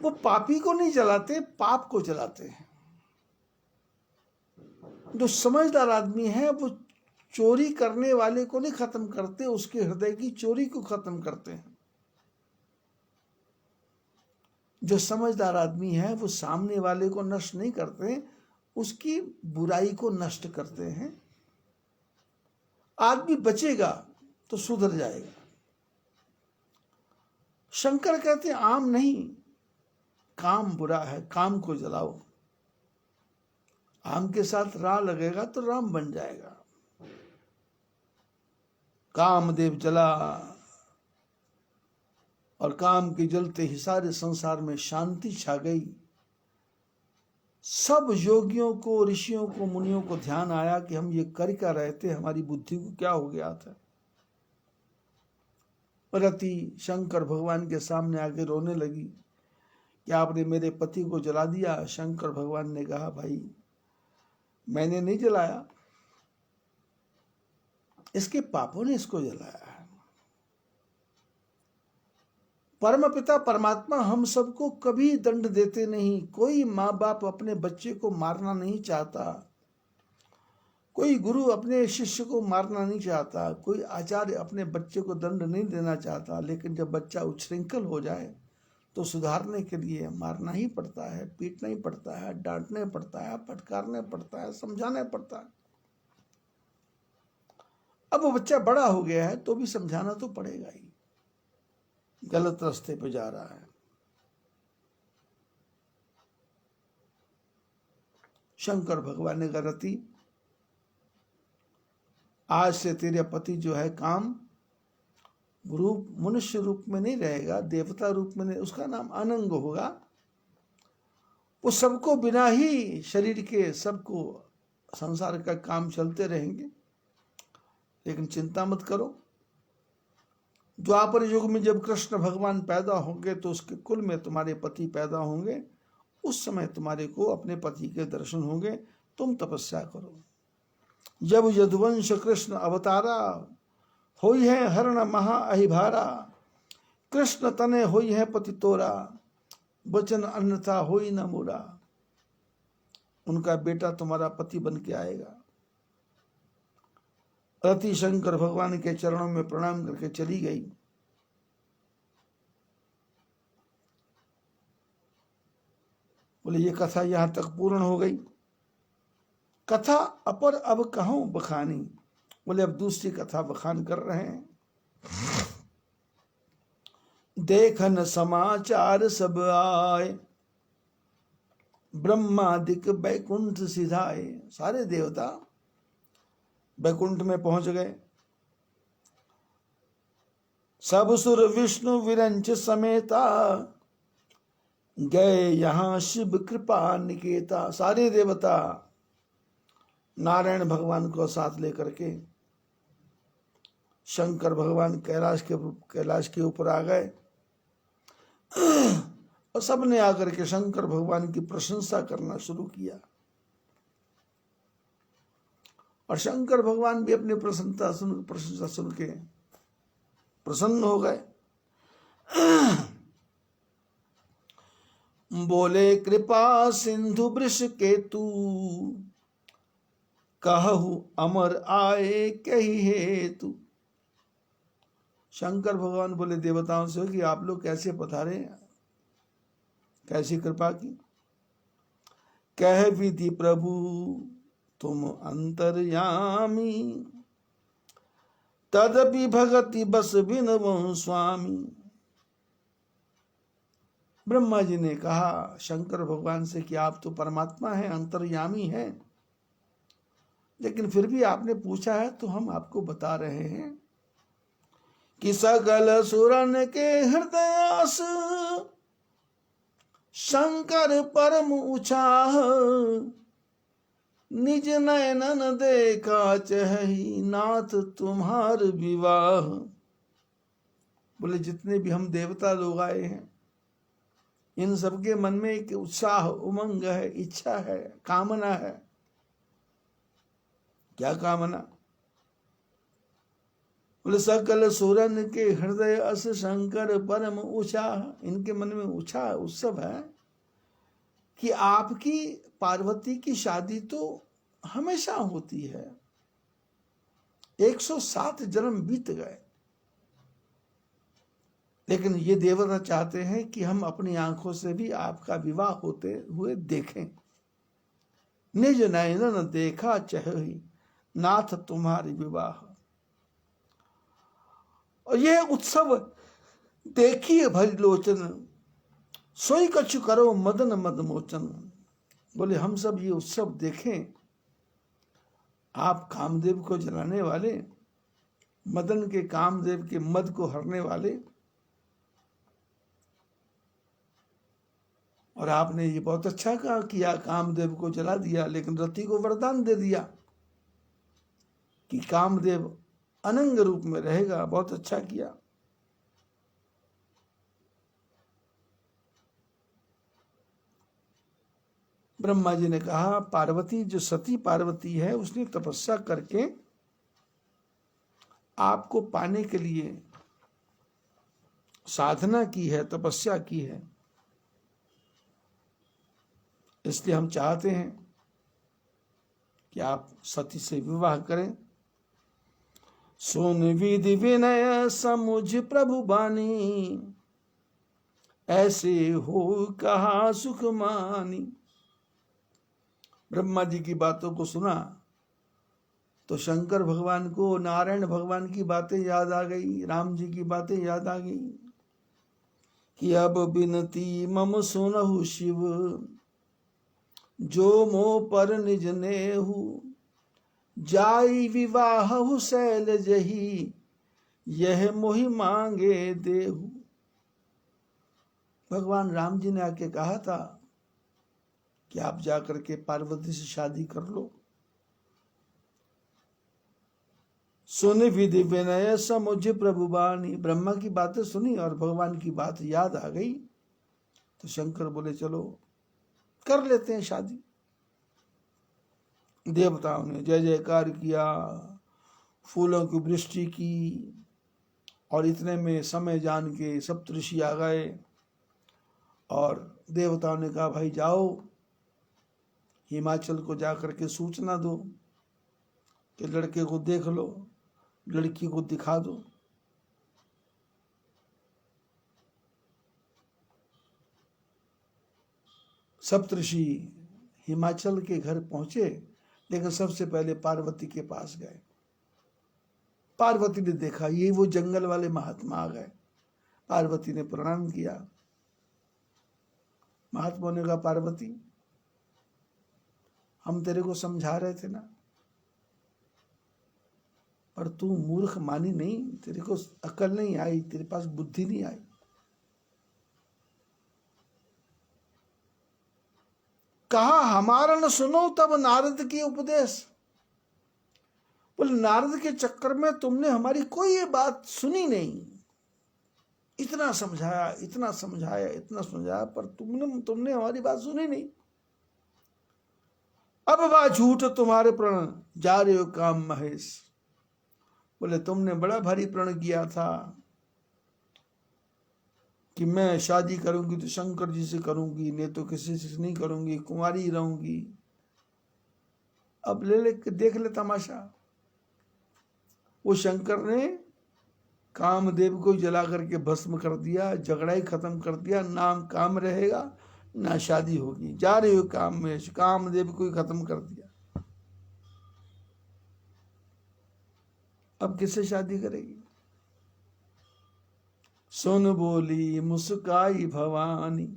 वो पापी को नहीं जलाते, पाप को जलाते हैं। जो समझदार आदमी है वो चोरी करने वाले को नहीं खत्म करते, उसके हृदय की चोरी को खत्म करते हैं। जो समझदार आदमी है वो सामने वाले को नष्ट नहीं करते, उसकी बुराई को नष्ट करते हैं। आदमी बचेगा तो सुधर जाएगा। शंकर कहते आम नहीं, काम बुरा है, काम को जलाओ। आम के साथ रा लगेगा तो राम बन जाएगा। कामदेव जला और काम के जलते ही सारे संसार में शांति छा गई। सब योगियों को, ऋषियों को, मुनियों को ध्यान आया कि हम ये कर क्या रहे थे, हमारी बुद्धि को क्या हो गया था। रति शंकर भगवान के सामने आके रोने लगी कि आपने मेरे पति को जला दिया। शंकर भगवान ने कहा भाई मैंने नहीं जलाया, इसके पापों ने इसको जलाया है। परम पिता परमात्मा हम सबको कभी दंड देते नहीं। कोई माँ बाप अपने बच्चे को मारना नहीं चाहता, कोई गुरु अपने शिष्य को मारना नहीं चाहता, कोई आचार्य अपने बच्चे को दंड नहीं देना चाहता। लेकिन जब बच्चा उच्छृंखल हो जाए तो सुधारने के लिए मारना ही पड़ता है, पीटना ही पड़ता है, डांटने पड़ता है, फटकारने पड़ता है, समझाना पड़ता है। अब वो बच्चा बड़ा हो गया है तो भी समझाना तो पड़ेगा ही, गलत रास्ते पे जा रहा है। शंकर भगवान ने कहा, रति आज से तेरे पति जो है काम रूप मनुष्य रूप में नहीं रहेगा, देवता रूप में नहीं, उसका नाम अनंग होगा। वो सबको बिना ही शरीर के सबको संसार का काम चलते रहेंगे। लेकिन चिंता मत करो, द्वापर युग में जब कृष्ण भगवान पैदा होंगे तो उसके कुल में तुम्हारे पति पैदा होंगे। उस समय तुम्हारे को अपने पति के दर्शन होंगे। तुम तपस्या करो। जब यदुवंश कृष्ण अवतारा, होई है हरण महा अहिभारा। कृष्ण तने होई है पति तोरा, वचन अन्यथा होई न मोरा। उनका बेटा तुम्हारा पति बन के आएगा। रति शंकर भगवान के चरणों में प्रणाम करके चली गई। बोले ये कथा यहां तक पूर्ण हो गई। कथा अपर अब कहूं बखानी। बोले अब दूसरी कथा बखान कर रहे हैं। देखन समाचार सब आए, ब्रह्मादिक बैकुंठ सिधाए। सारे देवता बैकुंठ में पहुंच गए। सब सुर विष्णु विरंच समेता, गए यहां शिव कृपा निकेता। सारे देवता नारायण भगवान को साथ लेकर के शंकर भगवान कैलाश के ऊपर आ गए। और सबने आकर के शंकर भगवान की प्रशंसा करना शुरू किया। और शंकर भगवान भी अपनी प्रशंसा सुन के प्रसन्न हो गए। बोले कृपा सिंधु वृष केतु, कहु अमर आए कही हेतु। शंकर भगवान बोले देवताओं से कि आप लोग कैसे पधारे, कैसी कृपा की। कह विधि प्रभु तुम अंतर्यामी, तदपि भगति बस बिन स्वामी। ब्रह्मा जी ने कहा शंकर भगवान से कि आप तो परमात्मा हैं, अंतर्यामी हैं, लेकिन फिर भी आपने पूछा है तो हम आपको बता रहे हैं कि सकल सुरन के हृदयास, शंकर परम उचाह। निज नयनन देखा चही, नाथ तुम्हार विवाह। बोले जितने भी हम देवता लोग आए हैं, इन सबके मन में एक उत्साह, उमंग है, इच्छा है, कामना है। क्या कामना? बोले सकल सुरन के हृदय अस, शंकर परम उत्साह। इनके मन में उत्साह उत्सव है कि आपकी पार्वती की शादी तो हमेशा होती है। 107 जन्म बीत गए, लेकिन ये देवता चाहते हैं कि हम अपनी आंखों से भी आपका विवाह होते हुए देखें। निज नयनन देखा चही, नाथ तुम्हारी विवाह। और यह उत्सव देखिए भरी लोचन, सोई कछु करो मदन मद मोचन। बोले हम सब ये उत्सव देखें, आप कामदेव को जलाने वाले, मदन के कामदेव के मद को हरने वाले। और आपने ये बहुत अच्छा कहा किया, कामदेव को जला दिया, लेकिन रति को वरदान दे दिया कि कामदेव अनंग रूप में रहेगा। बहुत अच्छा किया। ब्रह्मा जी ने कहा, पार्वती जो सती पार्वती है उसने तपस्या करके आपको पाने के लिए साधना की है, तपस्या की है, इसलिए हम चाहते हैं कि आप सती से विवाह करें। सुन विधि विनय समुझ प्रभु बानी, ऐसे हो कहा सुख मानी। ब्रह्मा जी की बातों को सुना तो शंकर भगवान को नारायण भगवान की बातें याद आ गई, राम जी की बातें याद आ गई कि अब बिनती मम सुनहु शिव, जो मोह पर निज नेहु, जाई विवाह शैल जही, यह मोहि मांगे देहु। भगवान राम जी ने आके कहा था कि आप जाकर के पार्वती से शादी कर लो। सुन विधि विनय समुझ प्रभु बानी, ब्रह्मा की बातें सुनी और भगवान की बात याद आ गई तो शंकर बोले चलो कर लेते हैं शादी। देवताओं ने जय जयकार किया, फूलों की वृष्टि की, और इतने में समय जान के सप्तऋषि आ गए और देवताओं ने कहा भाई जाओ हिमाचल को जाकर के सूचना दो कि लड़के को देख लो, लड़की को दिखा दो। सप्तऋषि हिमाचल के घर पहुंचे, लेकिन सबसे पहले पार्वती के पास गए। पार्वती ने देखा ये वो जंगल वाले महात्मा आ गए। पार्वती ने प्रणाम किया। महात्मा ने कहा, पार्वती हम तेरे को समझा रहे थे ना, पर तू मूर्ख मानी नहीं, तेरे को अकल नहीं आई, तेरे पास बुद्धि नहीं आई। कहा हमारा न सुनो तब नारद की उपदेश। बोले नारद के चक्कर में तुमने हमारी कोई बात सुनी नहीं, इतना समझाया इतना समझाया इतना समझाया, पर तुमने हमारी बात सुनी नहीं। अब वह झूठ तुम्हारे प्रण जा रहे हो काम महेश। बोले तुमने बड़ा भारी प्रण किया था कि मैं शादी करूंगी तो शंकर जी से करूंगी, नहीं तो किसी से नहीं करूंगी, कुंवारी रहूंगी। अब ले देख ले तमाशा। वो शंकर ने कामदेव को जला करके भस्म कर दिया, झगड़ा ही खत्म कर दिया, नाम काम रहेगा ना शादी होगी। जा रहे हो काम में, कामदेव को ही खत्म कर दिया। अब किससे शादी करेगी? सुन बोली मुस्काई भवानी,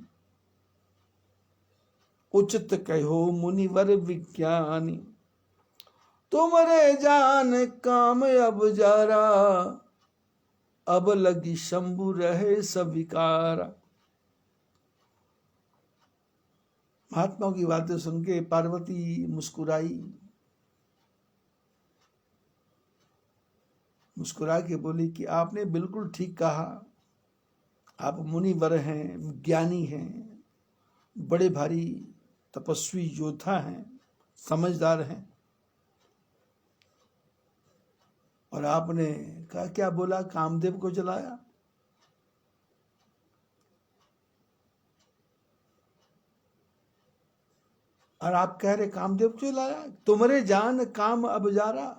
उचित कहो मुनिवर विज्ञानी। तुमरे जान काम अब जरा, अब लगी शंभु रहे सविकारा। महात्माओं की बातें सुन के पार्वती मुस्कुराई, मुस्कुरा के बोली कि आपने बिल्कुल ठीक कहा, आप मुनिवर हैं, ज्ञानी हैं, बड़े भारी तपस्वी योद्धा हैं, समझदार हैं। और आपने कहा क्या बोला? कामदेव को जलाया। और आप कह रहे कामदेव को जलाया? तुम्हारे जान काम अब जारा।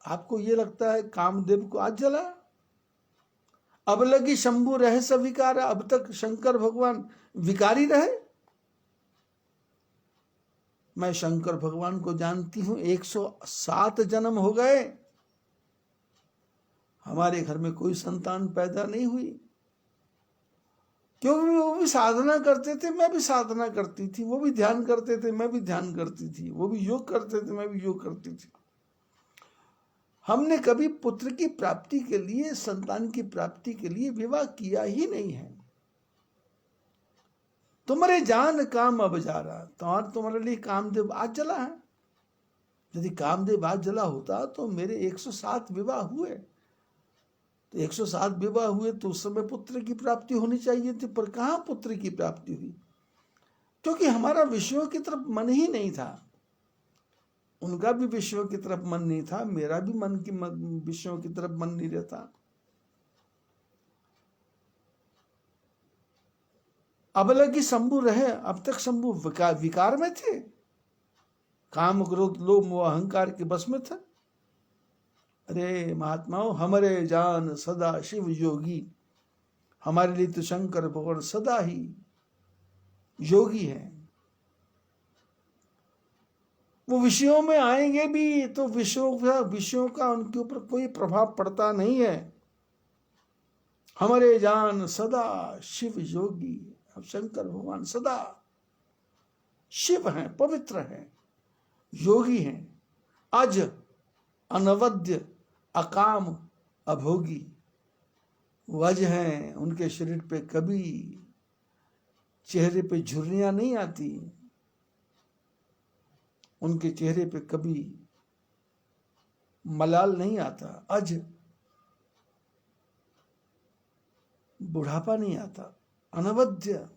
आपको ये लगता है कामदेव को आज जलाया? अब लगी शंभु रहे सविकारा, अब तक शंकर भगवान विकारी रहे? मैं शंकर भगवान को जानती हूं, 107 जन्म हो गए, हमारे घर में कोई संतान पैदा नहीं हुई। क्योंकि वो भी साधना करते थे, मैं भी साधना करती थी, वो भी ध्यान करते थे, मैं भी ध्यान करती थी, वो भी योग करते थे, मैं भी योग करती थी। हमने कभी पुत्र की प्राप्ति के लिए, संतान की प्राप्ति के लिए विवाह किया ही नहीं है। तुम्हारे जान काम अब जा रहा, तुम्हारे लिए कामदेव आज जला है। यदि कामदेव आज जला होता तो मेरे 107 विवाह हुए, तो 107 विवाह हुए तो उस समय पुत्र की प्राप्ति होनी चाहिए थी, पर कहां पुत्र की प्राप्ति हुई। क्योंकि हमारा विषयों की तरफ मन ही नहीं था। उनका भी विषयों की तरफ मन नहीं था, मेरा भी विषयों की तरफ मन नहीं रहता। अब लगी शंभु रहे, अब तक शंभु विकार में थे, काम क्रोध लोभ मोह अहंकार के बस में था। अरे महात्माओं, हमारे जान सदा शिव योगी, हमारे लिए तो शंकर भगवान सदा ही योगी हैं। वो विषयों में आएंगे भी तो विषयों का उनके ऊपर कोई प्रभाव पड़ता नहीं है। हमारे जान सदा शिव योगी, अब शंकर भगवान सदा शिव हैं, पवित्र हैं, योगी हैं, अज अनवद्य अकाम अभोगी। वज हैं, उनके शरीर पे कभी चेहरे पे झुर्रियां नहीं आती, उनके चेहरे पे कभी मलाल नहीं आता, अज बुढ़ापा नहीं आता, अनवद्य,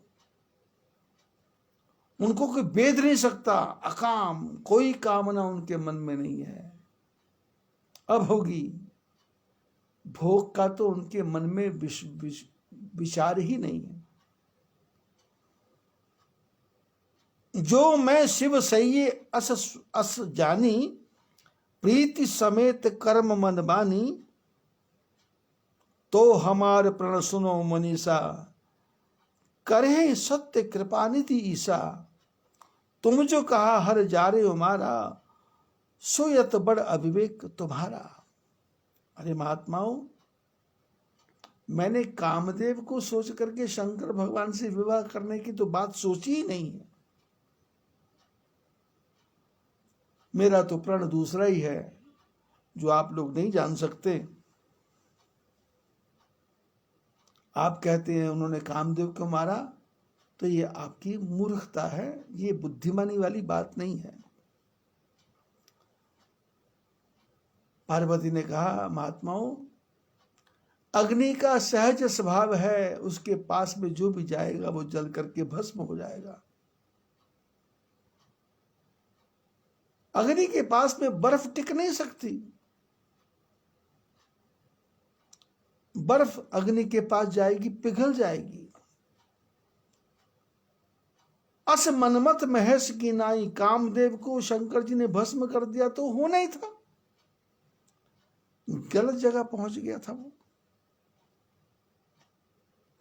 उनको कोई भेद नहीं सकता, अकाम, कोई कामना उनके मन में नहीं है। अभोगी, भोग का तो उनके मन में विचार ही नहीं है। जो मैं शिव सही अस जानी, प्रीति समेत कर्म मन बानी, तो हमार प्रण सुनो मनीषा, करे सत्य कृपानिधि ईसा। तुम जो कहा हर जारे हमारा, सोयत बड़ अविवेक तुम्हारा। अरे महात्माओं, मैंने कामदेव को सोच करके शंकर भगवान से विवाह करने की तो बात सोची ही नहीं है। मेरा तो प्रण दूसरा ही है, जो आप लोग नहीं जान सकते। आप कहते हैं उन्होंने कामदेव को मारा, तो ये आपकी मूर्खता है, ये बुद्धिमानी वाली बात नहीं है। पार्वती ने कहा, महात्माओं, अग्नि का सहज स्वभाव है, उसके पास में जो भी जाएगा वो जल करके भस्म हो जाएगा। अग्नि के पास में बर्फ टिक नहीं सकती, बर्फ अग्नि के पास जाएगी पिघल जाएगी। अस मनमत महेश की नाई, कामदेव को शंकर जी ने भस्म कर दिया तो होना ही था, गलत जगह पहुंच गया था वो।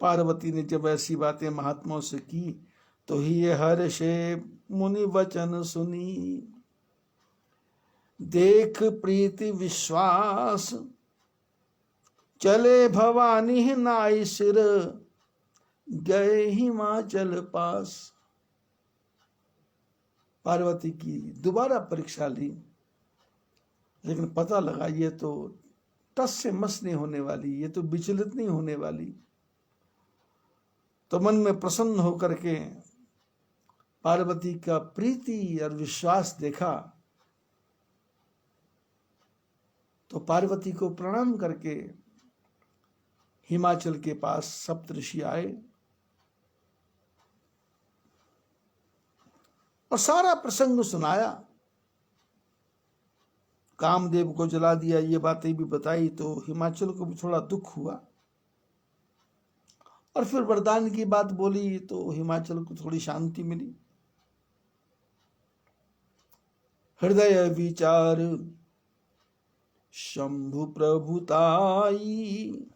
पार्वती ने जब ऐसी बातें महात्माओं से की तो ही हर्षे मुनि वचन सुनी, देख प्रीति विश्वास, चले भवानी नाई सिर, गए हिमाचल पास। पार्वती की दोबारा परीक्षा ली, लेकिन पता लगा ये तो टस से मस नहीं होने वाली, ये तो विचलित नहीं होने वाली। तो मन में प्रसन्न होकर के पार्वती का प्रीति और विश्वास देखा, तो पार्वती को प्रणाम करके हिमाचल के पास सप्तऋषि आए और सारा प्रसंग सुनाया। कामदेव को जला दिया, ये बातें भी बताई, तो हिमाचल को भी थोड़ा दुख हुआ। और फिर वरदान की बात बोली तो हिमाचल को थोड़ी शांति मिली। हृदय विचार शंभु प्रभुताई,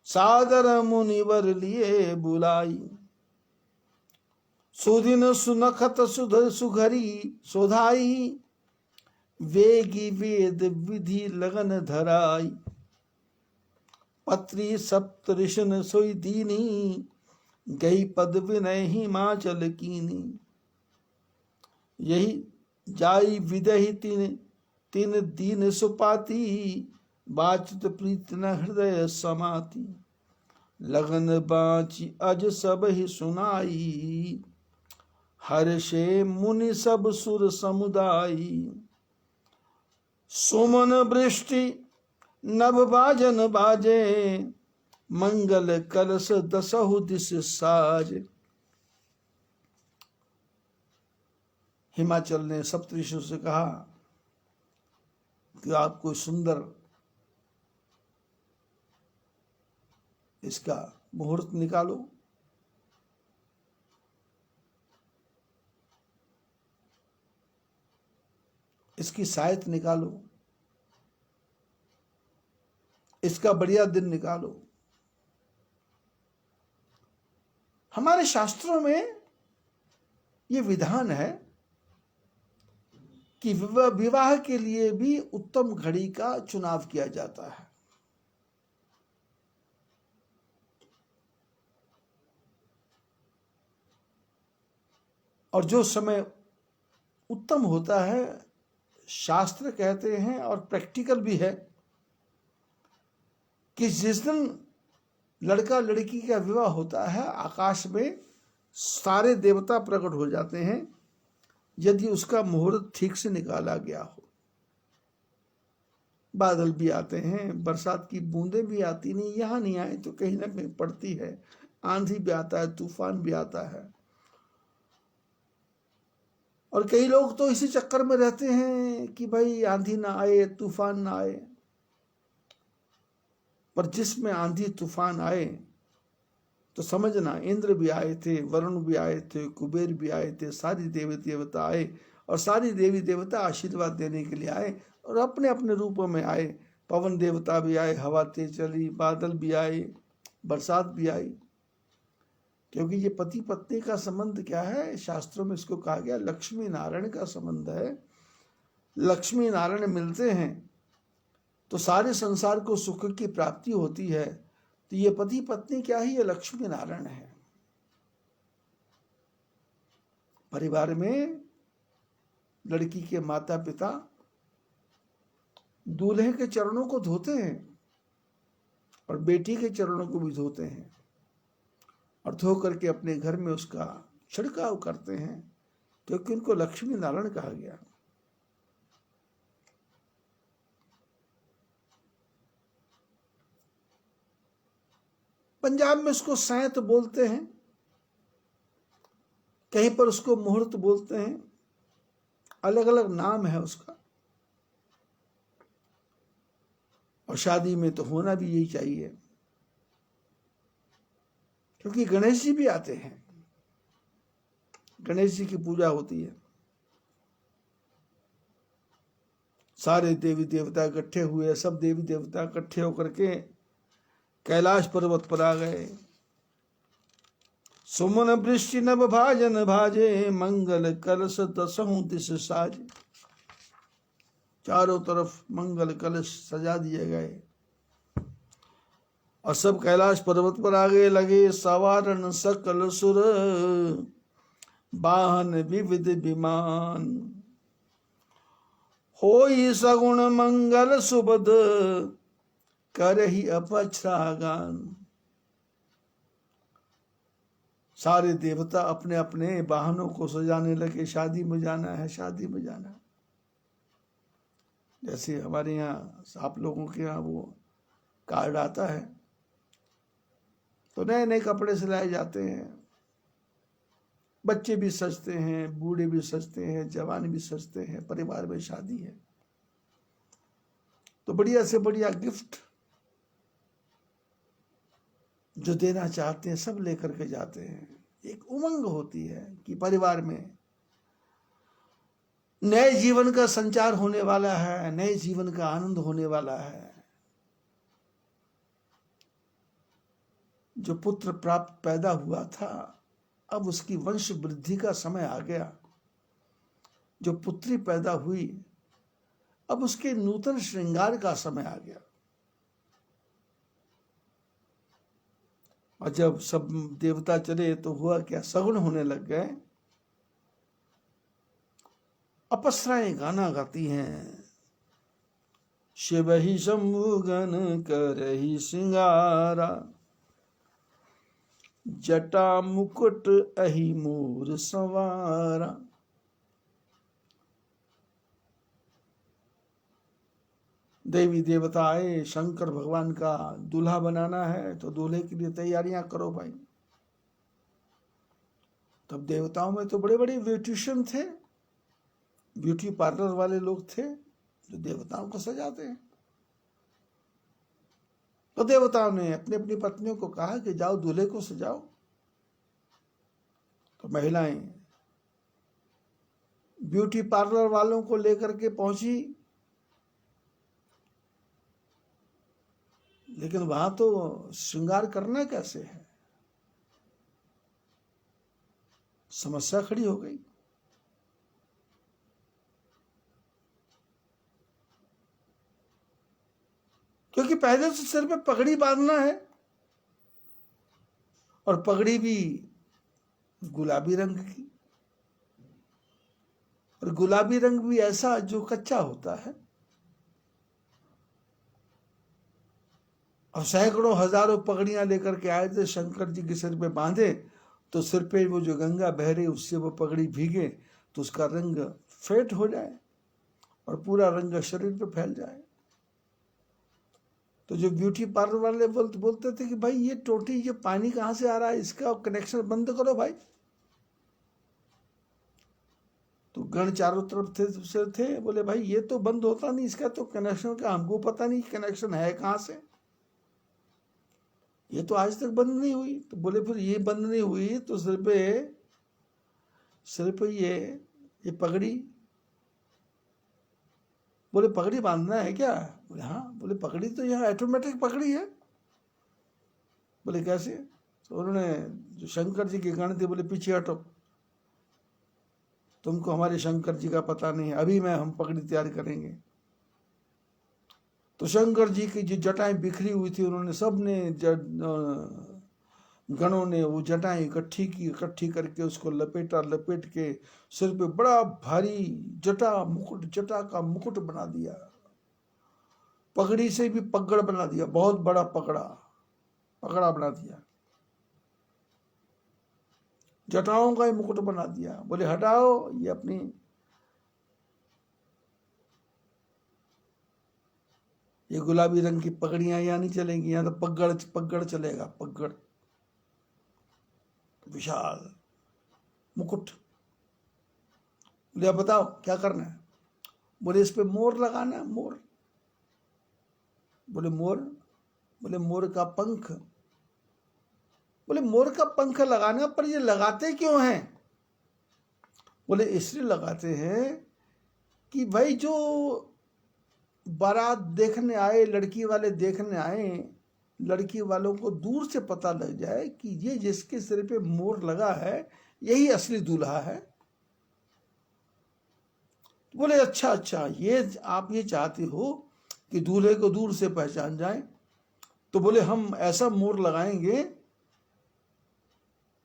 सादर मुनिवर लिए बुलाई। सुदिन सुनखत सुध सुघरी सोधाई, वेगी वेद विधि लगन धराई। पत्री सप्तऋषन सोई दीनी, गई पद विनय हिमाचल कीनी। यही जाई विदहि तीन दीन सुपाती, बाचत प्रीत न हृदय समाती। लगन बाची अज सब ही सुनाई, हर्षे मुनि सब सुर समुदाई। सुमन वृष्टि नभ बाजन बाजे, मंगल कलश दसहु दिस साज। हिमाचल ने सप्तऋषियों से कहा कि आप कोई सुंदर इसका मुहूर्त निकालो। इसकी सायत निकालो, इसका बढ़िया दिन निकालो। हमारे शास्त्रों में ये विधान है कि विवाह के लिए भी उत्तम घड़ी का चुनाव किया जाता है। और जो समय उत्तम होता है, शास्त्र कहते हैं और प्रैक्टिकल भी है कि जिस दिन लड़का लड़की का विवाह होता है, आकाश में सारे देवता प्रकट हो जाते हैं यदि उसका मुहूर्त ठीक से निकाला गया हो। बादल भी आते हैं, बरसात की बूंदें भी आती नहीं, यहां नहीं आए तो कहीं ना कहीं पड़ती है, आंधी भी आता है, तूफान भी आता है। और कई लोग तो इसी चक्कर में रहते हैं कि भाई आंधी ना आए, तूफान ना आए। पर जिसमें आंधी तूफान आए तो समझना इंद्र भी आए थे, वरुण भी आए थे, कुबेर भी आए थे, सारी देवी देवता आए और सारी देवी देवता आशीर्वाद देने के लिए आए और अपने अपने रूपों में आए। पवन देवता भी आए, हवा तेज चली, बादल भी आए, बरसात भी आई। क्योंकि ये पति पत्नी का संबंध क्या है, शास्त्रों में इसको कहा गया लक्ष्मी नारायण का संबंध है। लक्ष्मी नारायण मिलते हैं तो सारे संसार को सुख की प्राप्ति होती है। तो ये पति पत्नी क्या है, ये लक्ष्मी नारायण है। परिवार में लड़की के माता पिता दूल्हे के चरणों को धोते हैं और बेटी के चरणों को भी धोते हैं और धो करके अपने घर में उसका छिड़काव करते हैं, क्योंकि उनको लक्ष्मी नारायण कहा गया। पंजाब में उसको सैंत बोलते हैं, कहीं पर उसको मुहूर्त बोलते हैं, अलग अलग नाम है उसका। और शादी में तो होना भी यही चाहिए, क्योंकि गणेश जी भी आते हैं, गणेश जी की पूजा होती है। सारे देवी देवता इकट्ठे हुए, सब देवी देवता इकट्ठे होकर के कैलाश पर्वत पर आ गए। सुमन वृष्टि नभ भाजन भाजे, मंगल कलश दसहु दिश साजे। चारों तरफ मंगल कलश सजा दिए गए और सब कैलाश पर्वत पर आ गए। लगे सवारण सकल सुर, वाहन विविध विमान। होई सगुण मंगल सुबद, करहि अपछ्रागान। सारे देवता अपने अपने वाहनों को सजाने लगे, शादी में जाना है, शादी में जाना है। जैसे हमारे यहाँ आप लोगों के यहाँ वो कार्ड आता है तो नए नए कपड़े सिलाए जाते हैं, बच्चे भी सजते हैं, बूढ़े भी सजते हैं, जवान भी सजते हैं। परिवार में शादी है तो बढ़िया से बढ़िया गिफ्ट जो देना चाहते हैं सब लेकर के जाते हैं। एक उमंग होती है कि परिवार में नए जीवन का संचार होने वाला है, नए जीवन का आनंद होने वाला है। जो पुत्र प्राप्त पैदा हुआ था, अब उसकी वंश वृद्धि का समय आ गया। जो पुत्री पैदा हुई, अब उसके नूतन श्रृंगार का समय आ गया। और जब सब देवता चले तो हुआ क्या, सगुन होने लग गए। अप्सराएं गाना गाती हैं, शिव ही शंभुगन करहि सिंगारा, जटा मुकुट अहि मोर संवारा। देवी देवता आए, शंकर भगवान का दूल्हा बनाना है तो दूल्हे के लिए तैयारियां करो भाई। तब देवताओं में तो बड़े बड़े ब्यूटिशियन थे, ब्यूटी पार्लर वाले लोग थे जो देवताओं को सजाते हैं। तो देवताओं ने अपनी अपनी पत्नियों को कहा कि जाओ दूल्हे को सजाओ। तो महिलाएं ब्यूटी पार्लर वालों को लेकर के पहुंची, लेकिन वहां तो श्रृंगार करना कैसे है, समस्या खड़ी हो गई। क्योंकि पहले तो सिर पे पगड़ी बांधना है, और पगड़ी भी गुलाबी रंग की, और गुलाबी रंग भी ऐसा जो कच्चा होता है। और सैकड़ों हजारों पगड़ियां लेकर के आए थे, शंकर जी के सिर पे बांधे तो सिर पे वो जो गंगा बह रही उससे वो पगड़ी भीगे तो उसका रंग फेड हो जाए और पूरा रंग शरीर पे फैल जाए। तो जो ब्यूटी पार्लर वाले बोलते थे कि भाई ये टोटी, ये पानी कहाँ से आ रहा है, इसका कनेक्शन बंद करो भाई। तो गण चारों तरफ थे, बोले भाई ये तो बंद होता नहीं, इसका तो कनेक्शन का हमको पता नहीं कनेक्शन है कहाँ से, ये तो आज तक बंद नहीं हुई। तो बोले फिर ये बंद नहीं हुई तो सिर पे ये पगड़ी, बोले पगड़ी बांधना है क्या? बोले हाँ। बोले पगड़ी तो यहाँ ऑटोमेटिक पगड़ी है। बोले कैसे? तो उन्होंने, जो शंकर जी के गण थे, बोले पीछे हटो, तुमको हमारे शंकर जी का पता नहीं है, अभी हम पगड़ी तैयार करेंगे। तो शंकर जी की जो जटाएं बिखरी हुई थी, उन्होंने सबने गणों ने वो जटाएं इकट्ठी करके उसको लपेट के सिर पे बड़ा भारी जटा का मुकुट बना दिया, पगड़ी से भी पगड़ बना दिया, बहुत बड़ा पगड़ा बना दिया, जटाओं का ही मुकुट बना दिया। बोले हटाओ ये अपनी ये गुलाबी रंग की पगड़ियां यहाँ नहीं चलेंगी, यहाँ तो पगड़ चलेगा, पगड़, विशाल मुकुट। बोले अब बताओ क्या करना है? बोले इस पे मोर लगाना है, मोर। बोले मोर? बोले मोर का पंख। बोले मोर का पंख लगाना, पर ये लगाते क्यों हैं? बोले इसलिए लगाते हैं कि भाई जो बारात देखने आए, लड़की वाले देखने आए, लड़की वालों को दूर से पता लग जाए कि ये जिसके सिर पे मोर लगा है यही असली दूल्हा है। बोले अच्छा, ये आप ये चाहते हो कि दूल्हे को दूर से पहचान जाए? तो बोले हम ऐसा मोर लगाएंगे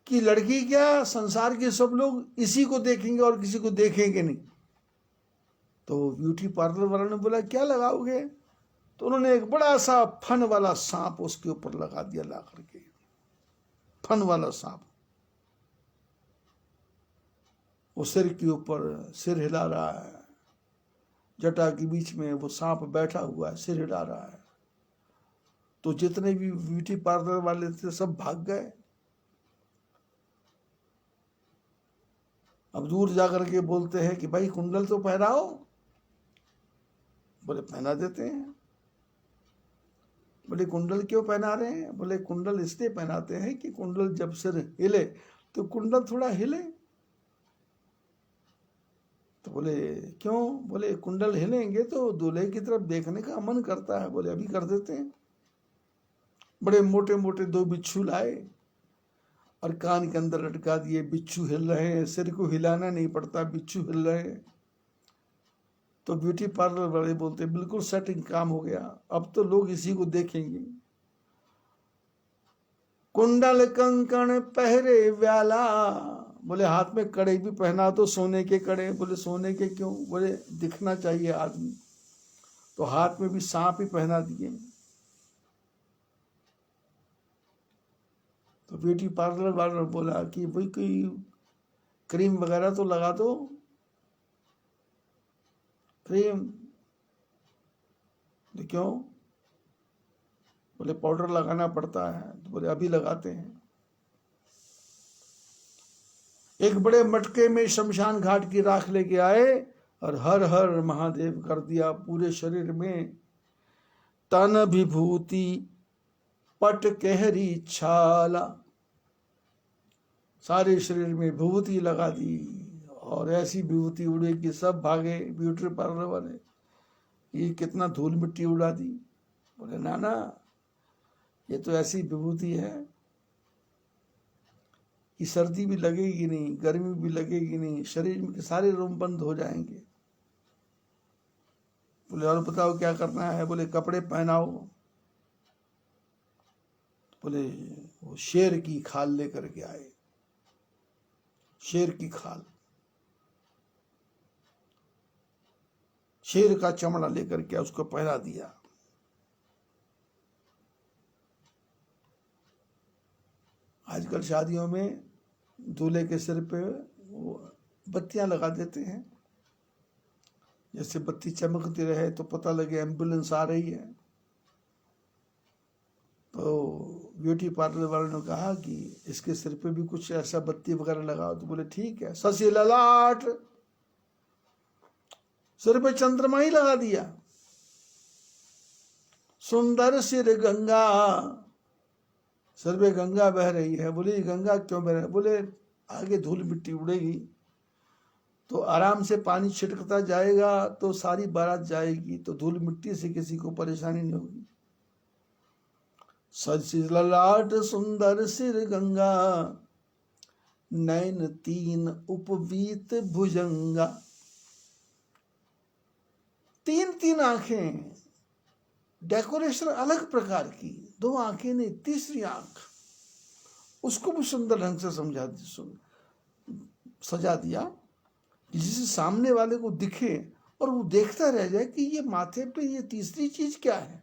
कि लड़की क्या, संसार के सब लोग इसी को देखेंगे और किसी को देखेंगे नहीं। तो ब्यूटी पार्लर वालों ने बोला क्या लगाओगे? तो उन्होंने एक बड़ा सा फन वाला सांप उसके ऊपर लगा दिया, ला करके फन वाला सांप। वो सिर के ऊपर सिर हिला रहा है, जटा के बीच में वो सांप बैठा हुआ है, सिर हिला रहा है। तो जितने भी ब्यूटी पार्लर वाले थे सब भाग गए। अब दूर जाकर के बोलते हैं कि भाई कुंडल तो पहनाओ। बोले पहना देते हैं। बोले कुंडल क्यों पहना रहे हैं? बोले कुंडल इसलिए पहनाते हैं कि कुंडल जब सिर हिले तो कुंडल थोड़ा हिले। तो बोले क्यों? बोले कुंडल हिलेंगे तो दूल्हे की तरफ देखने का मन करता है। बोले अभी कर देते हैं। बड़े मोटे मोटे 2 बिच्छू लाए और कान के अंदर लटका दिए। बिच्छू हिल रहे हैं, सिर को हिलाना नहीं पड़ता, बिच्छू हिल रहे हैं। तो ब्यूटी पार्लर वाले बोलते बिल्कुल सेटिंग काम हो गया, अब तो लोग इसी को देखेंगे। कुंडल कंकण पहरे व्याला। बोले हाथ में कड़े भी पहना तो सोने के कड़े। बोले सोने के क्यों? बोले दिखना चाहिए आदमी। तो हाथ में भी सांप ही पहना दिए। तो ब्यूटी पार्लर वाला बोला कि भाई कोई क्रीम वगैरह तो लगा दो। क्रीम? तो क्यों? बोले पाउडर लगाना पड़ता है। तो बोले अभी लगाते हैं। एक बड़े मटके में शमशान घाट की राख लेके आए और हर हर महादेव कर दिया। पूरे शरीर में तन विभूति पट कहरी छाला, सारे शरीर में विभूति लगा दी और ऐसी विभूति उड़े कि सब भागे ब्यूटी पार्लर वाले, ये कितना धूल मिट्टी उड़ा दी। बोले नाना ये तो ऐसी विभूति है कि सर्दी भी लगेगी नहीं, गर्मी भी लगेगी नहीं, शरीर में सारे रोम बंद हो जाएंगे। बोले और बताओ क्या करना है? बोले कपड़े पहनाओ। बोले वो शेर की खाल लेकर के आए, शेर की खाल, शेर का चमड़ा लेकर के उसको पहना दिया। आजकल शादियों में दूल्हे के सिर पे वो बत्तियां लगा देते हैं, जैसे बत्ती चमकती रहे तो पता लगे एम्बुलेंस आ रही है। तो ब्यूटी पार्लर वाले ने कहा कि इसके सिर पे भी कुछ ऐसा बत्ती वगैरह लगाओ। तो बोले ठीक है। शशि ललाट, सिर पे चंद्रमा ही लगा दिया। सुंदर सिर गंगा, सिर पे गंगा बह रही है। बोले गंगा क्यों बह रही है? बोले आगे धूल मिट्टी उड़ेगी तो आराम से पानी छिटकता जाएगा तो सारी बारात जाएगी, तो धूल मिट्टी से किसी को परेशानी नहीं होगी। शशि ललाट सुंदर सिर गंगा, नैन तीन उपवीत भुजंगा। तीन तीन आंखें, डेकोरेशन अलग प्रकार की, दो आंखें नहीं, तीसरी आंख उसको भी सुंदर ढंग से सजा दिया जिससे सामने वाले को दिखे और वो देखता रह जाए कि ये माथे पे ये तीसरी चीज क्या है।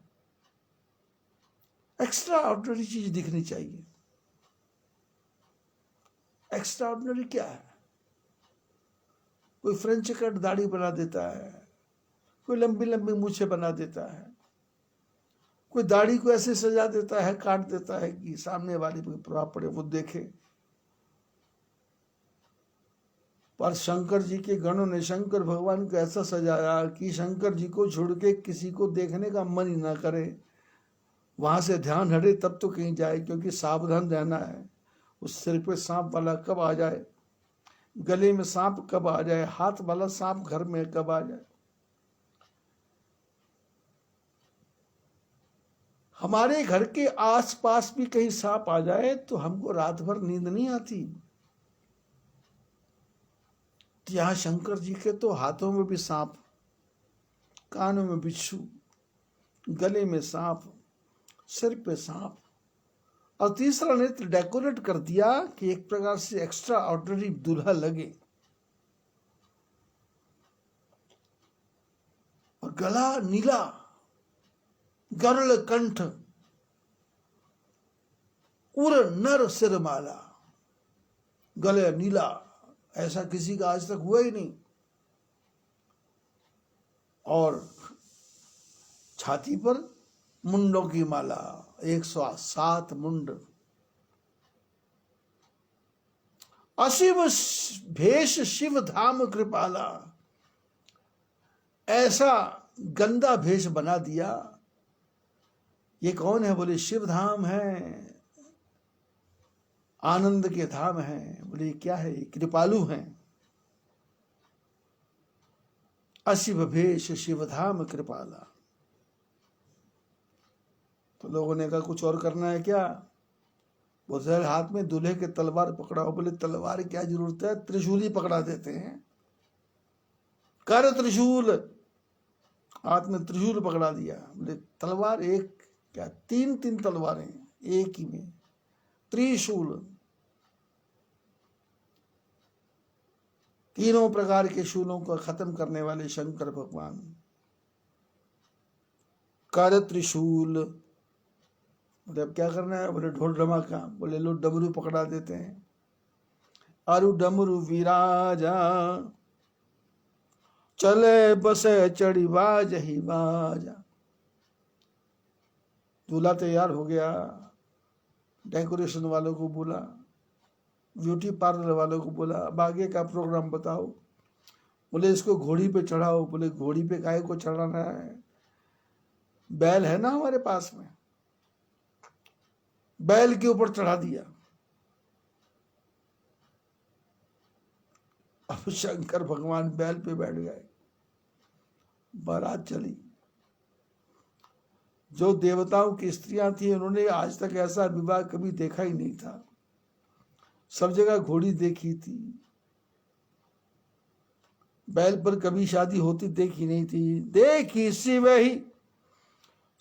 एक्स्ट्रा ऑर्डिनरी चीज दिखनी चाहिए। एक्स्ट्रा ऑर्डिनरी क्या है? कोई फ्रेंच कट दाढ़ी बना देता है, कोई लंबी लंबी मूछें बना देता है, कोई दाढ़ी को ऐसे सजा देता है, काट देता है कि सामने वाले को प्रभाव पड़े, वो देखे। पर शंकर जी के गणों ने शंकर भगवान को ऐसा सजाया कि शंकर जी को छोड़ के किसी को देखने का मन ही ना करे, वहां से ध्यान हटे तब तो कहीं जाए, क्योंकि सावधान रहना है। उस सिर पे सांप वाला कब आ जाए, गले में सांप कब आ जाए, हाथ वाला सांप घर में कब आ जाए। हमारे घर के आसपास भी कहीं सांप आ जाए तो हमको रात भर नींद नहीं आती। यहाँ शंकर जी के तो हाथों में भी सांप, कानों में बिच्छू, गले में सांप, सिर पे सांप, और तीसरा नेत्र डेकोरेट कर दिया कि एक प्रकार से एक्स्ट्रा ऑर्डिनरी दूल्हा लगे। और गला नीला, गरुड़ कंठ, उर नर सिरमाला, गले नीला, ऐसा किसी का आज तक हुआ ही नहीं। और छाती पर मुंडों की माला, 107 मुंड। अशिव भेष शिव धाम कृपाला, ऐसा गंदा भेष बना दिया। ये कौन है? बोले शिव धाम है, आनंद के धाम है। बोले क्या है? कृपालु हैं। अशिव भेष शिव धाम कृपाला। तो लोगों ने कहा कुछ और करना है क्या? बोले हाथ में दूल्हे के तलवार पकड़ाओ। बोले तलवार क्या जरूरत है, त्रिशूल ही पकड़ा देते हैं। कर त्रिशूल, हाथ में त्रिशूल पकड़ा दिया। बोले तलवार एक क्या, तीन तीन तलवारें एक ही में, त्रिशूल। तीनों प्रकार के शूलों को खत्म करने वाले शंकर भगवान। कर त्रिशूल। बोले अब क्या करना है? बोले ढोल धमाका। बोले लो डमरू पकड़ा देते हैं। अरु डमरू विराजा, चले बसे चढ़ी बाजही बाजा। दूल्हा तैयार हो गया, डेकोरेशन वालों को बोला, ब्यूटी पार्लर वालों को बोला अब आगे का प्रोग्राम बताओ। बोले इसको घोड़ी पे चढ़ाओ। बोले घोड़ी पे काहे को चढ़ाना है, बैल है ना हमारे पास में। बैल के ऊपर चढ़ा दिया। अब शंकर भगवान बैल पे बैठ गए, बारात चली। जो देवताओं की स्त्रियां थी उन्होंने आज तक ऐसा विवाह कभी देखा ही नहीं था, सब जगह घोड़ी देखी थी, बैल पर कभी शादी होती देखी नहीं थी। देखी सी वही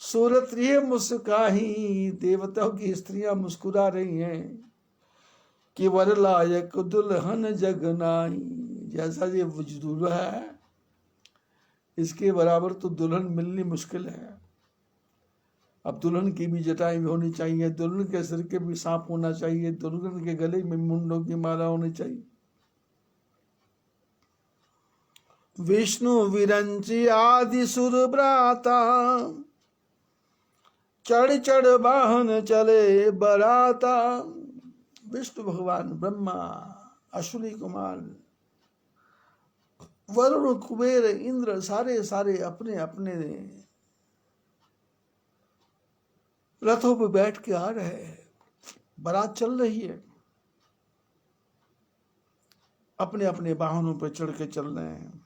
सूरत ये मुस्काही, देवताओं की स्त्रियां मुस्कुरा रही हैं कि वर लायक दुल्हन जगनाई। जैसा ये दूल्हा है इसके बराबर तो दुल्हन मिलनी मुश्किल है। अब दुल्हन की भी जटाएं होनी चाहिए, दुल्हन के सिर के भी सांप होना चाहिए, दुल्हन के गले में मुंडों की माला होनी चाहिए। विष्णु विरंची आदि सुर ब्राता, चढ़ चढ़ वाहन चले बराता। विष्णु भगवान, ब्रह्मा, अश्विनी कुमार, वरुण, कुबेर, इंद्र सारे सारे अपने अपने रथों पर बैठ के आ रहे हैं। बारात चल रही है, अपने अपने वाहनों पर चढ़ के चल रहे हैं।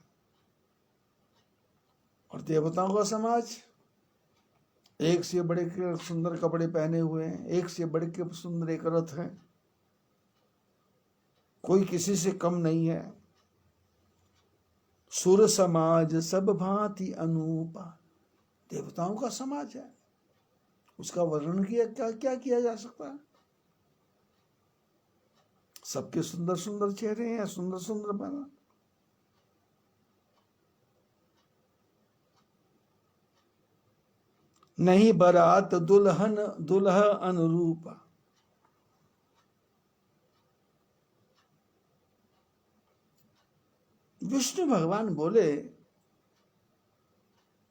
और देवताओं का समाज एक से बड़े के सुंदर कपड़े पहने हुए हैं, एक से बड़े के सुंदर एक रथ है, कोई किसी से कम नहीं है। सुर समाज सब भांति अनूपा, देवताओं का समाज है, उसका वर्णन किया क्या क्या किया जा सकता है। सबके सुंदर सुंदर चेहरे हैं, सुंदर सुंदर बना। नहीं बरात दुल्हन दुल्हा अनुरूपा। विष्णु भगवान बोले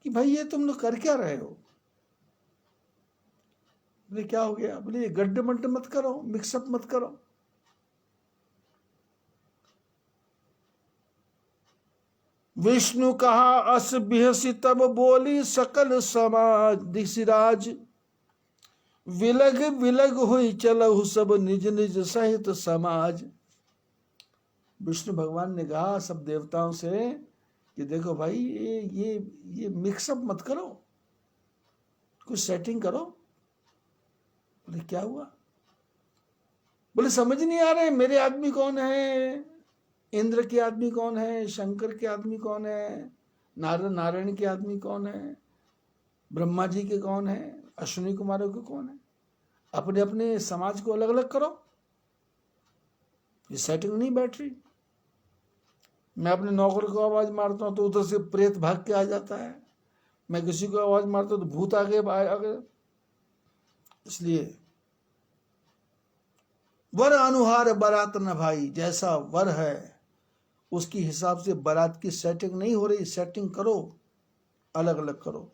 कि भाई ये तुम लोग कर क्या रहे हो। बोले क्या हो गया। बोले ये गड्ढे मड्ढे मत करो, मिक्सअप मत करो। विष्णु कहा अस बिहसी, तब बोली सकल समाज दिशिराज। विलग विलग हुई चलहु सब निज निज सहित समाज। विष्णु भगवान ने कहा सब देवताओं से कि देखो भाई ये मिक्सअप मत करो, कुछ सेटिंग करो। बोले क्या हुआ। बोले समझ नहीं आ रहे मेरे आदमी कौन है, इंद्र के आदमी कौन है, शंकर के आदमी कौन है, नारायण के आदमी कौन है, ब्रह्मा जी के कौन है, अश्विनी कुमारों के कौन है। अपने अपने समाज को अलग अलग करो, ये सेटिंग नहीं बैठ रही। मैं अपने नौकर को आवाज मारता हूं तो उधर से प्रेत भाग के आ जाता है, मैं किसी को आवाज मारता हूं तो भूत आगे आगे। इसलिए वर अनुहार बारात न भाई, जैसा वर है उसकी हिसाब से बारात की सेटिंग नहीं हो रही। सेटिंग करो, अलग अलग करो।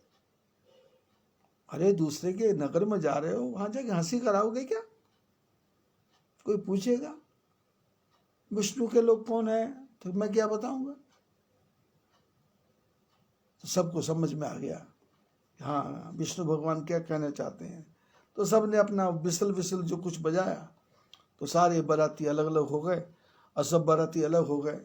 अरे दूसरे के नगर में जा रहे हो, वहां जाके हंसी कराओगे क्या, कोई पूछेगा विष्णु के लोग कौन है तो मैं क्या बताऊंगा। तो सबको समझ में आ गया हाँ विष्णु भगवान क्या कहना चाहते हैं। तो सब ने अपना विसल विसल जो कुछ बजाया, तो सारे बाराती अलग अलग हो गए और सब बाराती अलग हो गए।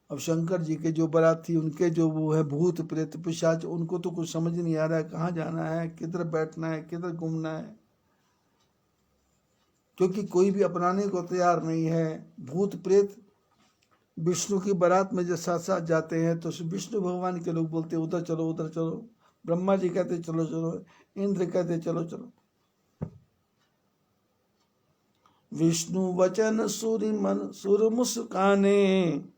अब शंकर जी के जो बारात थी उनके जो वो है भूत प्रेत पिशाच, उनको तो कुछ समझ नहीं आ रहा है कहाँ जाना है, किधर बैठना है, किधर घूमना है, क्योंकि कोई भी अपनाने को तैयार नहीं है। भूत प्रेत विष्णु की बारात में जब साथ साथ जाते हैं तो विष्णु भगवान के लोग बोलते हैं उधर चलो उधर चलो, ब्रह्मा जी कहते चलो चलो, इंद्र कहते चलो चलो। विष्णु वचन सूरि मन सुर मुस्काने,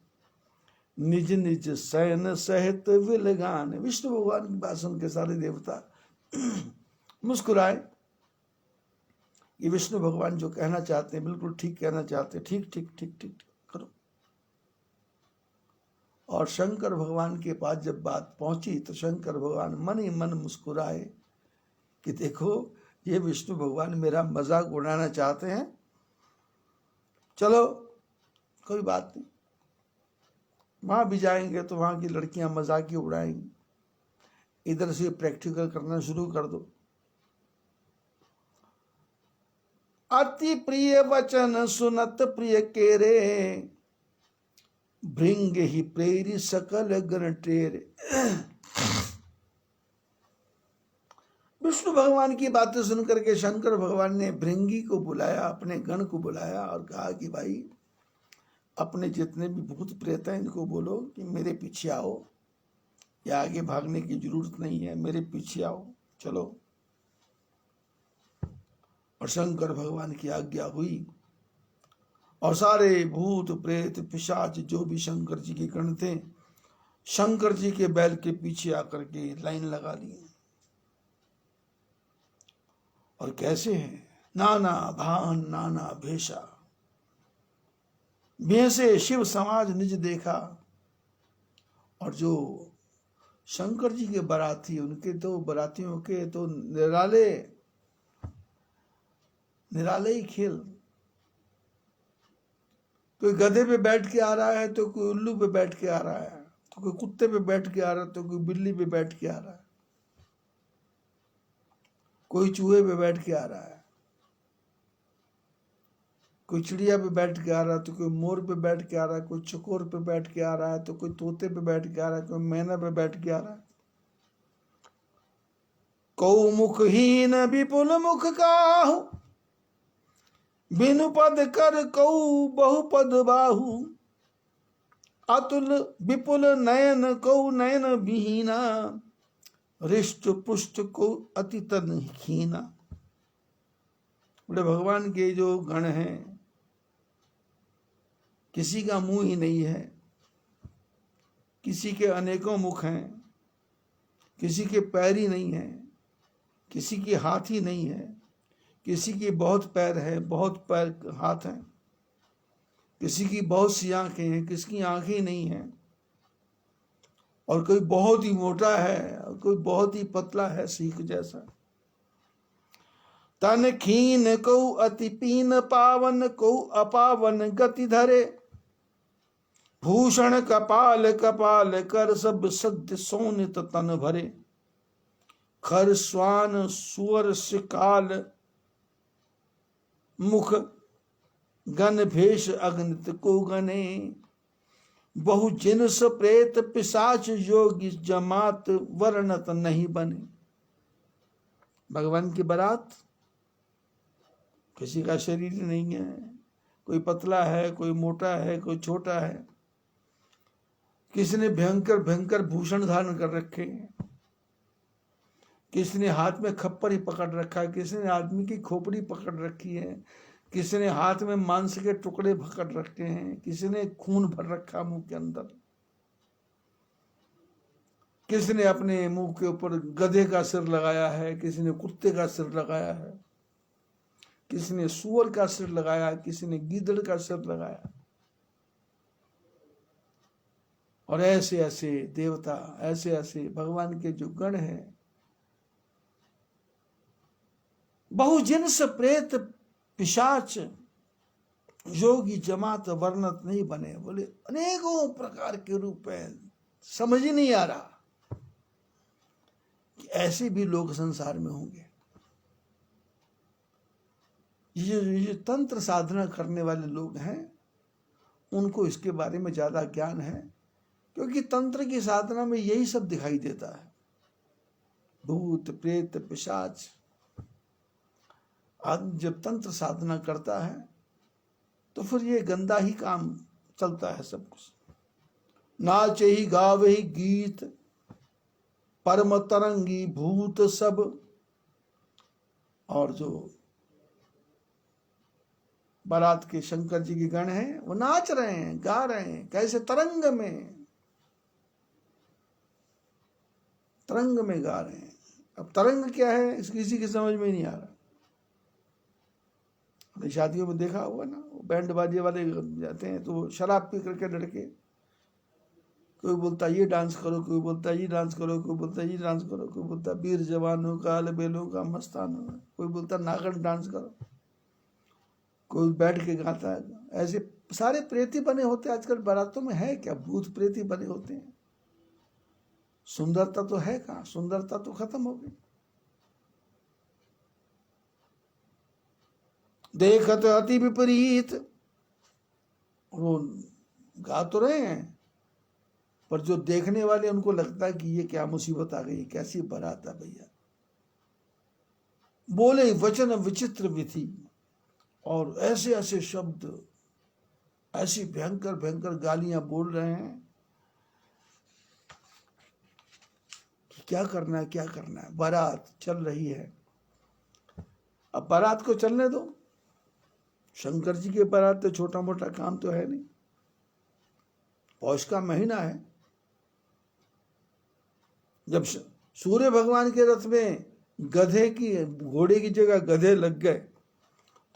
निज निज शयन सहित विलगान। विष्णु भगवान की बात सुन के सारे देवता मुस्कुराए। ये विष्णु भगवान जो कहना चाहते हैं बिल्कुल ठीक कहना चाहते हैं, ठीक ठीक ठीक ठीक करो। और शंकर भगवान के पास जब बात पहुंची तो शंकर भगवान मन ही मन मुस्कुराए कि देखो ये विष्णु भगवान मेरा मजाक उड़ाना चाहते हैं, चलो कोई बात नहीं। वहां भी जाएंगे तो वहां की लड़कियां मजाक ही उड़ाएंगी। इधर से प्रैक्टिकल करना शुरू कर दो। अति प्रिय वचन सुनत प्रिय केरे, भृंग ही प्रेरी सकल गण टेरे। विष्णु भगवान की बातें सुनकर के शंकर भगवान ने भृंगी को बुलाया, अपने गण को बुलाया और कहा कि भाई अपने जितने भी भूत प्रेत हैं इनको बोलो कि मेरे पीछे आओ, या आगे भागने की जरूरत नहीं है, मेरे पीछे आओ, चलो। और शंकर भगवान की आज्ञा हुई और सारे भूत प्रेत पिशाच जो भी शंकर जी के गण थे शंकर जी के बैल के पीछे आकर के लाइन लगा ली। और कैसे है, नाना भान नाना भेषा, भेषे शिव समाज निज देखा। और जो शंकर जी के बाराती, उनके तो बारातियों के तो निराले निराले ही खेल। कोई गधे पे बैठ के आ रहा है तो कोई उल्लू पे बैठ के आ रहा है, तो कोई कुत्ते पे बैठ के आ रहा है, तो कोई बिल्ली पे बैठ के आ रहा है, कोई चूहे पे बैठ के आ रहा है, कोई चिड़िया पे बैठ के आ रहा है, तो कोई मोर पे बैठ के आ रहा है, कोई चकोर पे बैठ के आ रहा है, तो कोई तोते पे बैठ के आ रहा है, कोई मैना पे बैठ के आ रहा है। कौ मुखहीन विपुल मुख काहू, बिनु पद कर कौ बहुपद बाहु। अतुल विपुल नयन कौ नयन विहीना, रिष्ट पुष्ट को अति तन हीना। बोले भगवान के जो गण हैं किसी का मुंह ही नहीं है, किसी के अनेकों मुख हैं, किसी के पैर ही नहीं है, किसी के हाथ ही नहीं है, किसी की बहुत पैर है, बहुत पैर हाथ हैं, किसी की बहुत सी आंखें हैं, किसकी आंखें ही नहीं हैं, और कोई बहुत ही मोटा है और कोई बहुत ही पतला है सीख जैसा। तन खीन को अति पीन पावन को अपावन गति धरे, भूषण कपाल कपाल कर सब सद्य सोनित तन भरे। खर स्वान सुअर शिकाल मुख गण भेष अगणित को गणे। बहु जिनस प्रेत पिशाच योगी जमात वर्णत नहीं बने। भगवान की बारात, किसी का शरीर नहीं है, कोई पतला है, कोई मोटा है, कोई छोटा है, किसी ने भयंकर भयंकर भूषण धारण कर रखे हैं, किसी ने हाथ में खप्पर ही पकड़ रखा है, किसी ने आदमी की खोपड़ी पकड़ रखी है, किसी ने हाथ में मांस के टुकड़े पकड़ रखे हैं, किसी ने खून भर रखा मुंह के अंदर, किसी ने अपने मुंह के ऊपर गधे का सिर लगाया है, किसी ने कुत्ते का सिर लगाया है, किसी ने सूअर का सिर लगाया, किसी ने गीदड़ का सिर लगाया। और ऐसे ऐसे देवता, ऐसे ऐसे भगवान के जो गण हैं, बहुजिन्स प्रेत पिशाच योगी जमात वर्णत नहीं बने। बोले अनेकों प्रकार के रूप हैं, समझ ही नहीं आ रहा कि ऐसे भी लोग संसार में होंगे। ये तंत्र साधना करने वाले लोग हैं उनको इसके बारे में ज्यादा ज्ञान है, क्योंकि तंत्र की साधना में यही सब दिखाई देता है। भूत प्रेत पिशाच आदमी जब तंत्र साधना करता है तो फिर ये गंदा ही काम चलता है सब कुछ। नाचे ही गावे ही गीत परम तरंगी भूत सब। और जो बारात के शंकर जी के गण हैं वो नाच रहे हैं, गा रहे हैं, कैसे तरंग में गा रहे हैं। अब तरंग क्या है इस किसी की समझ में नहीं आ रहा। शादियों में देखा होगा ना, वो बैंड बाजे वाले जाते हैं तो शराब पी करके लड़के, कोई बोलता ये डांस करो, कोई बोलता ये डांस करो, कोई बोलता ये डांस करो, कोई बोलता वीर जवानों का अलबेलों का मस्ताना, कोई बोलता नागन डांस करो, कोई बैठ के गाता है। ऐसे सारे प्रेती बने होते आजकल बारातों में, है क्या? भूत प्रेती बने होते हैं। सुंदरता तो है कहाँ? सुंदरता तो खत्म हो गई। देखत अति विपरीत, वो गा तो रहे हैं, पर जो देखने वाले उनको लगता है कि ये क्या मुसीबत आ गई, कैसी बारात है भैया। बोले वचन विचित्र विधि, और ऐसे ऐसे शब्द, ऐसी भयंकर भयंकर गालियां बोल रहे हैं कि क्या करना है, क्या करना है। बारात चल रही है, अब बारात को चलने दो। शंकर जी के बारात तो छोटा मोटा काम तो है नहीं, पौष का महीना है। जब सूर्य भगवान के रथ में गधे की, घोड़े की जगह गधे लग गए,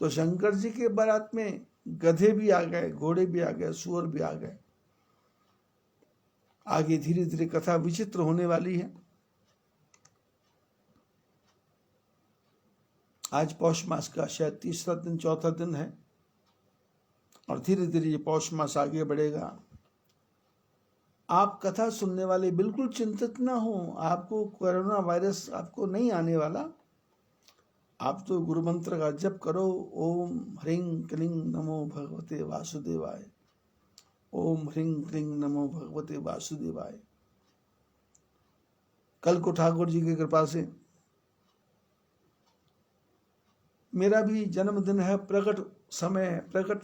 तो शंकर जी के बारात में गधे भी आ गए, घोड़े भी आ गए, सूअर भी आ गए। आगे धीरे धीरे कथा विचित्र होने वाली है। आज पौष मास का शायद तीसरा दिन, चौथा दिन है, और धीरे धीरे ये पौष मास आगे बढ़ेगा। आप कथा सुनने वाले बिल्कुल चिंतित ना हो, आपको कोरोना वायरस आपको नहीं आने वाला। आप तो गुरु मंत्र का जप करो, ओम ह्रीं क्लीं नमो भगवते वासुदेवाय, ओम ह्रीं क्लीं नमो भगवते वासुदेवाय। कल को ठाकुर जी की कृपा से मेरा भी जन्मदिन है, प्रकट समय है, प्रकट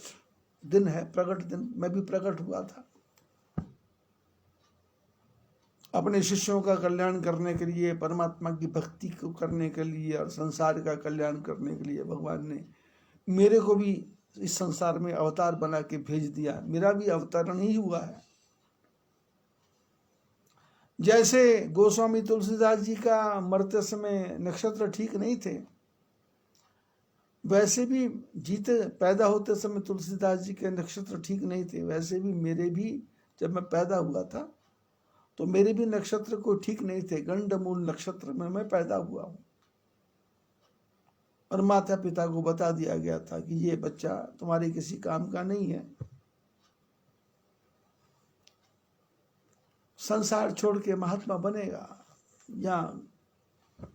दिन है, प्रकट दिन मैं भी प्रकट हुआ था। अपने शिष्यों का कल्याण करने के लिए, परमात्मा की भक्ति को करने के लिए और संसार का कल्याण करने के लिए भगवान ने मेरे को भी इस संसार में अवतार बना के भेज दिया। मेरा भी अवतरण ही हुआ है। जैसे गोस्वामी तुलसीदास जी का मरते समय नक्षत्र ठीक नहीं थे, वैसे भी जीते पैदा होते समय तुलसीदास जी के नक्षत्र ठीक नहीं थे, वैसे भी मेरे भी जब मैं पैदा हुआ था तो मेरे भी नक्षत्र को ठीक नहीं थे। गंडमूल नक्षत्र में मैं पैदा हुआ हूं, और माता पिता को बता दिया गया था कि ये बच्चा तुम्हारे किसी काम का नहीं है, संसार छोड़ के महात्मा बनेगा, या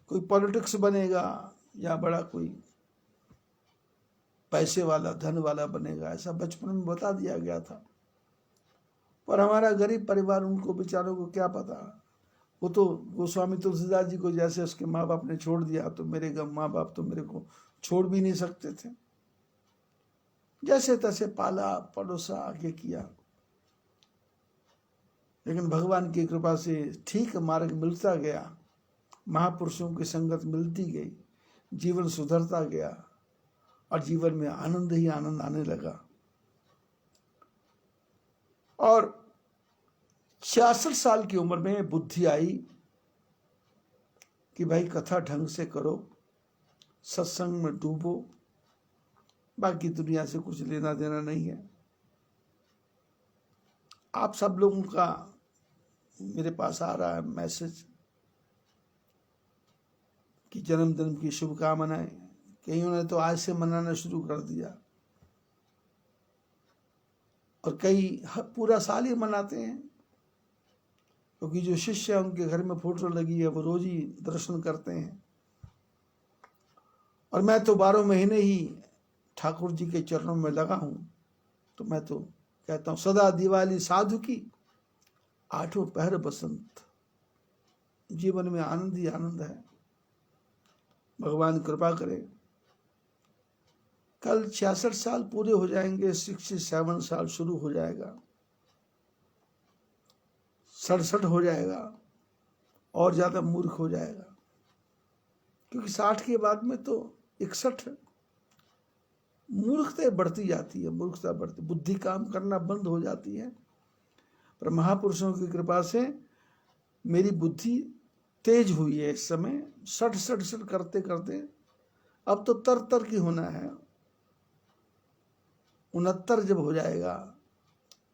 कोई पॉलिटिक्स बनेगा, या बड़ा कोई पैसे वाला, धन वाला बनेगा, ऐसा बचपन में बता दिया गया था। पर हमारा गरीब परिवार, उनको बेचारों को क्या पता। वो तो गोस्वामी तुलसीदास जी को जैसे उसके माँ बाप ने छोड़ दिया, तो मेरे माँ बाप तो मेरे को छोड़ भी नहीं सकते थे। जैसे तैसे पाला पड़ोसा, आगे किया, लेकिन भगवान की कृपा से ठीक मार्ग मिलता गया, महापुरुषों की संगत मिलती गई, जीवन सुधरता गया, और जीवन में आनंद ही आनंद आने लगा। और 66 साल की उम्र में बुद्धि आई कि भाई कथा ढंग से करो, सत्संग में डूबो, बाकी दुनिया से कुछ लेना देना नहीं है। आप सब लोगों का मेरे पास आ रहा है मैसेज कि जन्मदिन की शुभकामनाएं। कईयों ने तो आज से मनाना शुरू कर दिया, और कई पूरा साल ही मनाते हैं, क्योंकि जो शिष्य है उनके घर में फोटो लगी है, वो रोज ही दर्शन करते हैं। और मैं तो 12 महीने ही ठाकुर जी के चरणों में लगा हूं, तो मैं तो कहता हूं सदा दिवाली साधु की, आठों पहर बसंत। जीवन में आनंद ही आनंद है। भगवान कृपा करे। कल 66 साल पूरे हो जाएंगे, 67 साल शुरू हो जाएगा, 67 हो जाएगा, और ज्यादा मूर्ख हो जाएगा, क्योंकि 60 के बाद में तो 61 मूर्खता बढ़ती जाती है, मूर्खता बढ़ती, बुद्धि काम करना बंद हो जाती है। पर महापुरुषों की कृपा से मेरी बुद्धि तेज हुई है इस समय, 60 करते करते अब तो तर की होना है। 69 जब हो जाएगा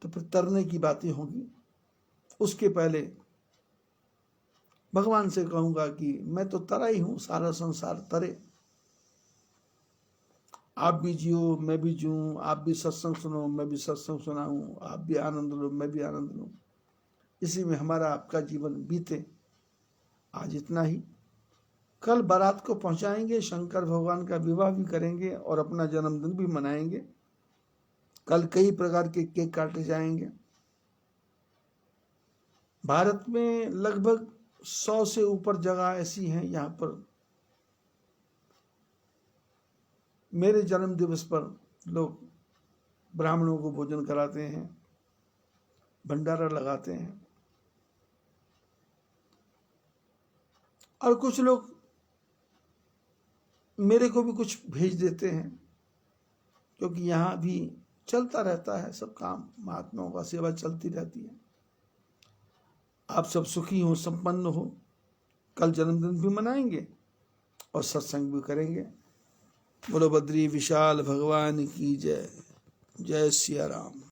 तो फिर तरने की बातें होगी। उसके पहले भगवान से कहूंगा कि मैं तो तरा ही हूं, सारा संसार तरे, आप भी जियो, मैं भी जीऊँ, आप भी सत्संग सुनो, मैं भी सत्संग सुनाऊँ, आप भी आनंद लो, मैं भी आनंद लूँ, इसी में हमारा आपका जीवन बीते। आज इतना ही। कल बारात को पहुंचाएंगे, शंकर भगवान का विवाह भी करेंगे और अपना जन्मदिन भी मनाएंगे। कल कई प्रकार के केक काटे जाएंगे। भारत में लगभग 100 से ऊपर जगह ऐसी हैं यहाँ पर मेरे जन्म दिवस पर लोग ब्राह्मणों को भोजन कराते हैं, भंडारा लगाते हैं। और कुछ लोग मेरे को भी कुछ भेज देते हैं, क्योंकि यहाँ भी चलता रहता है सब काम, महात्माओं का सेवा चलती रहती है। आप सब सुखी हो, संपन्न हो। कल जन्मदिन भी मनाएंगे और सत्संग भी करेंगे। बोलो बद्री विशाल भगवान की जय। जय सिया राम।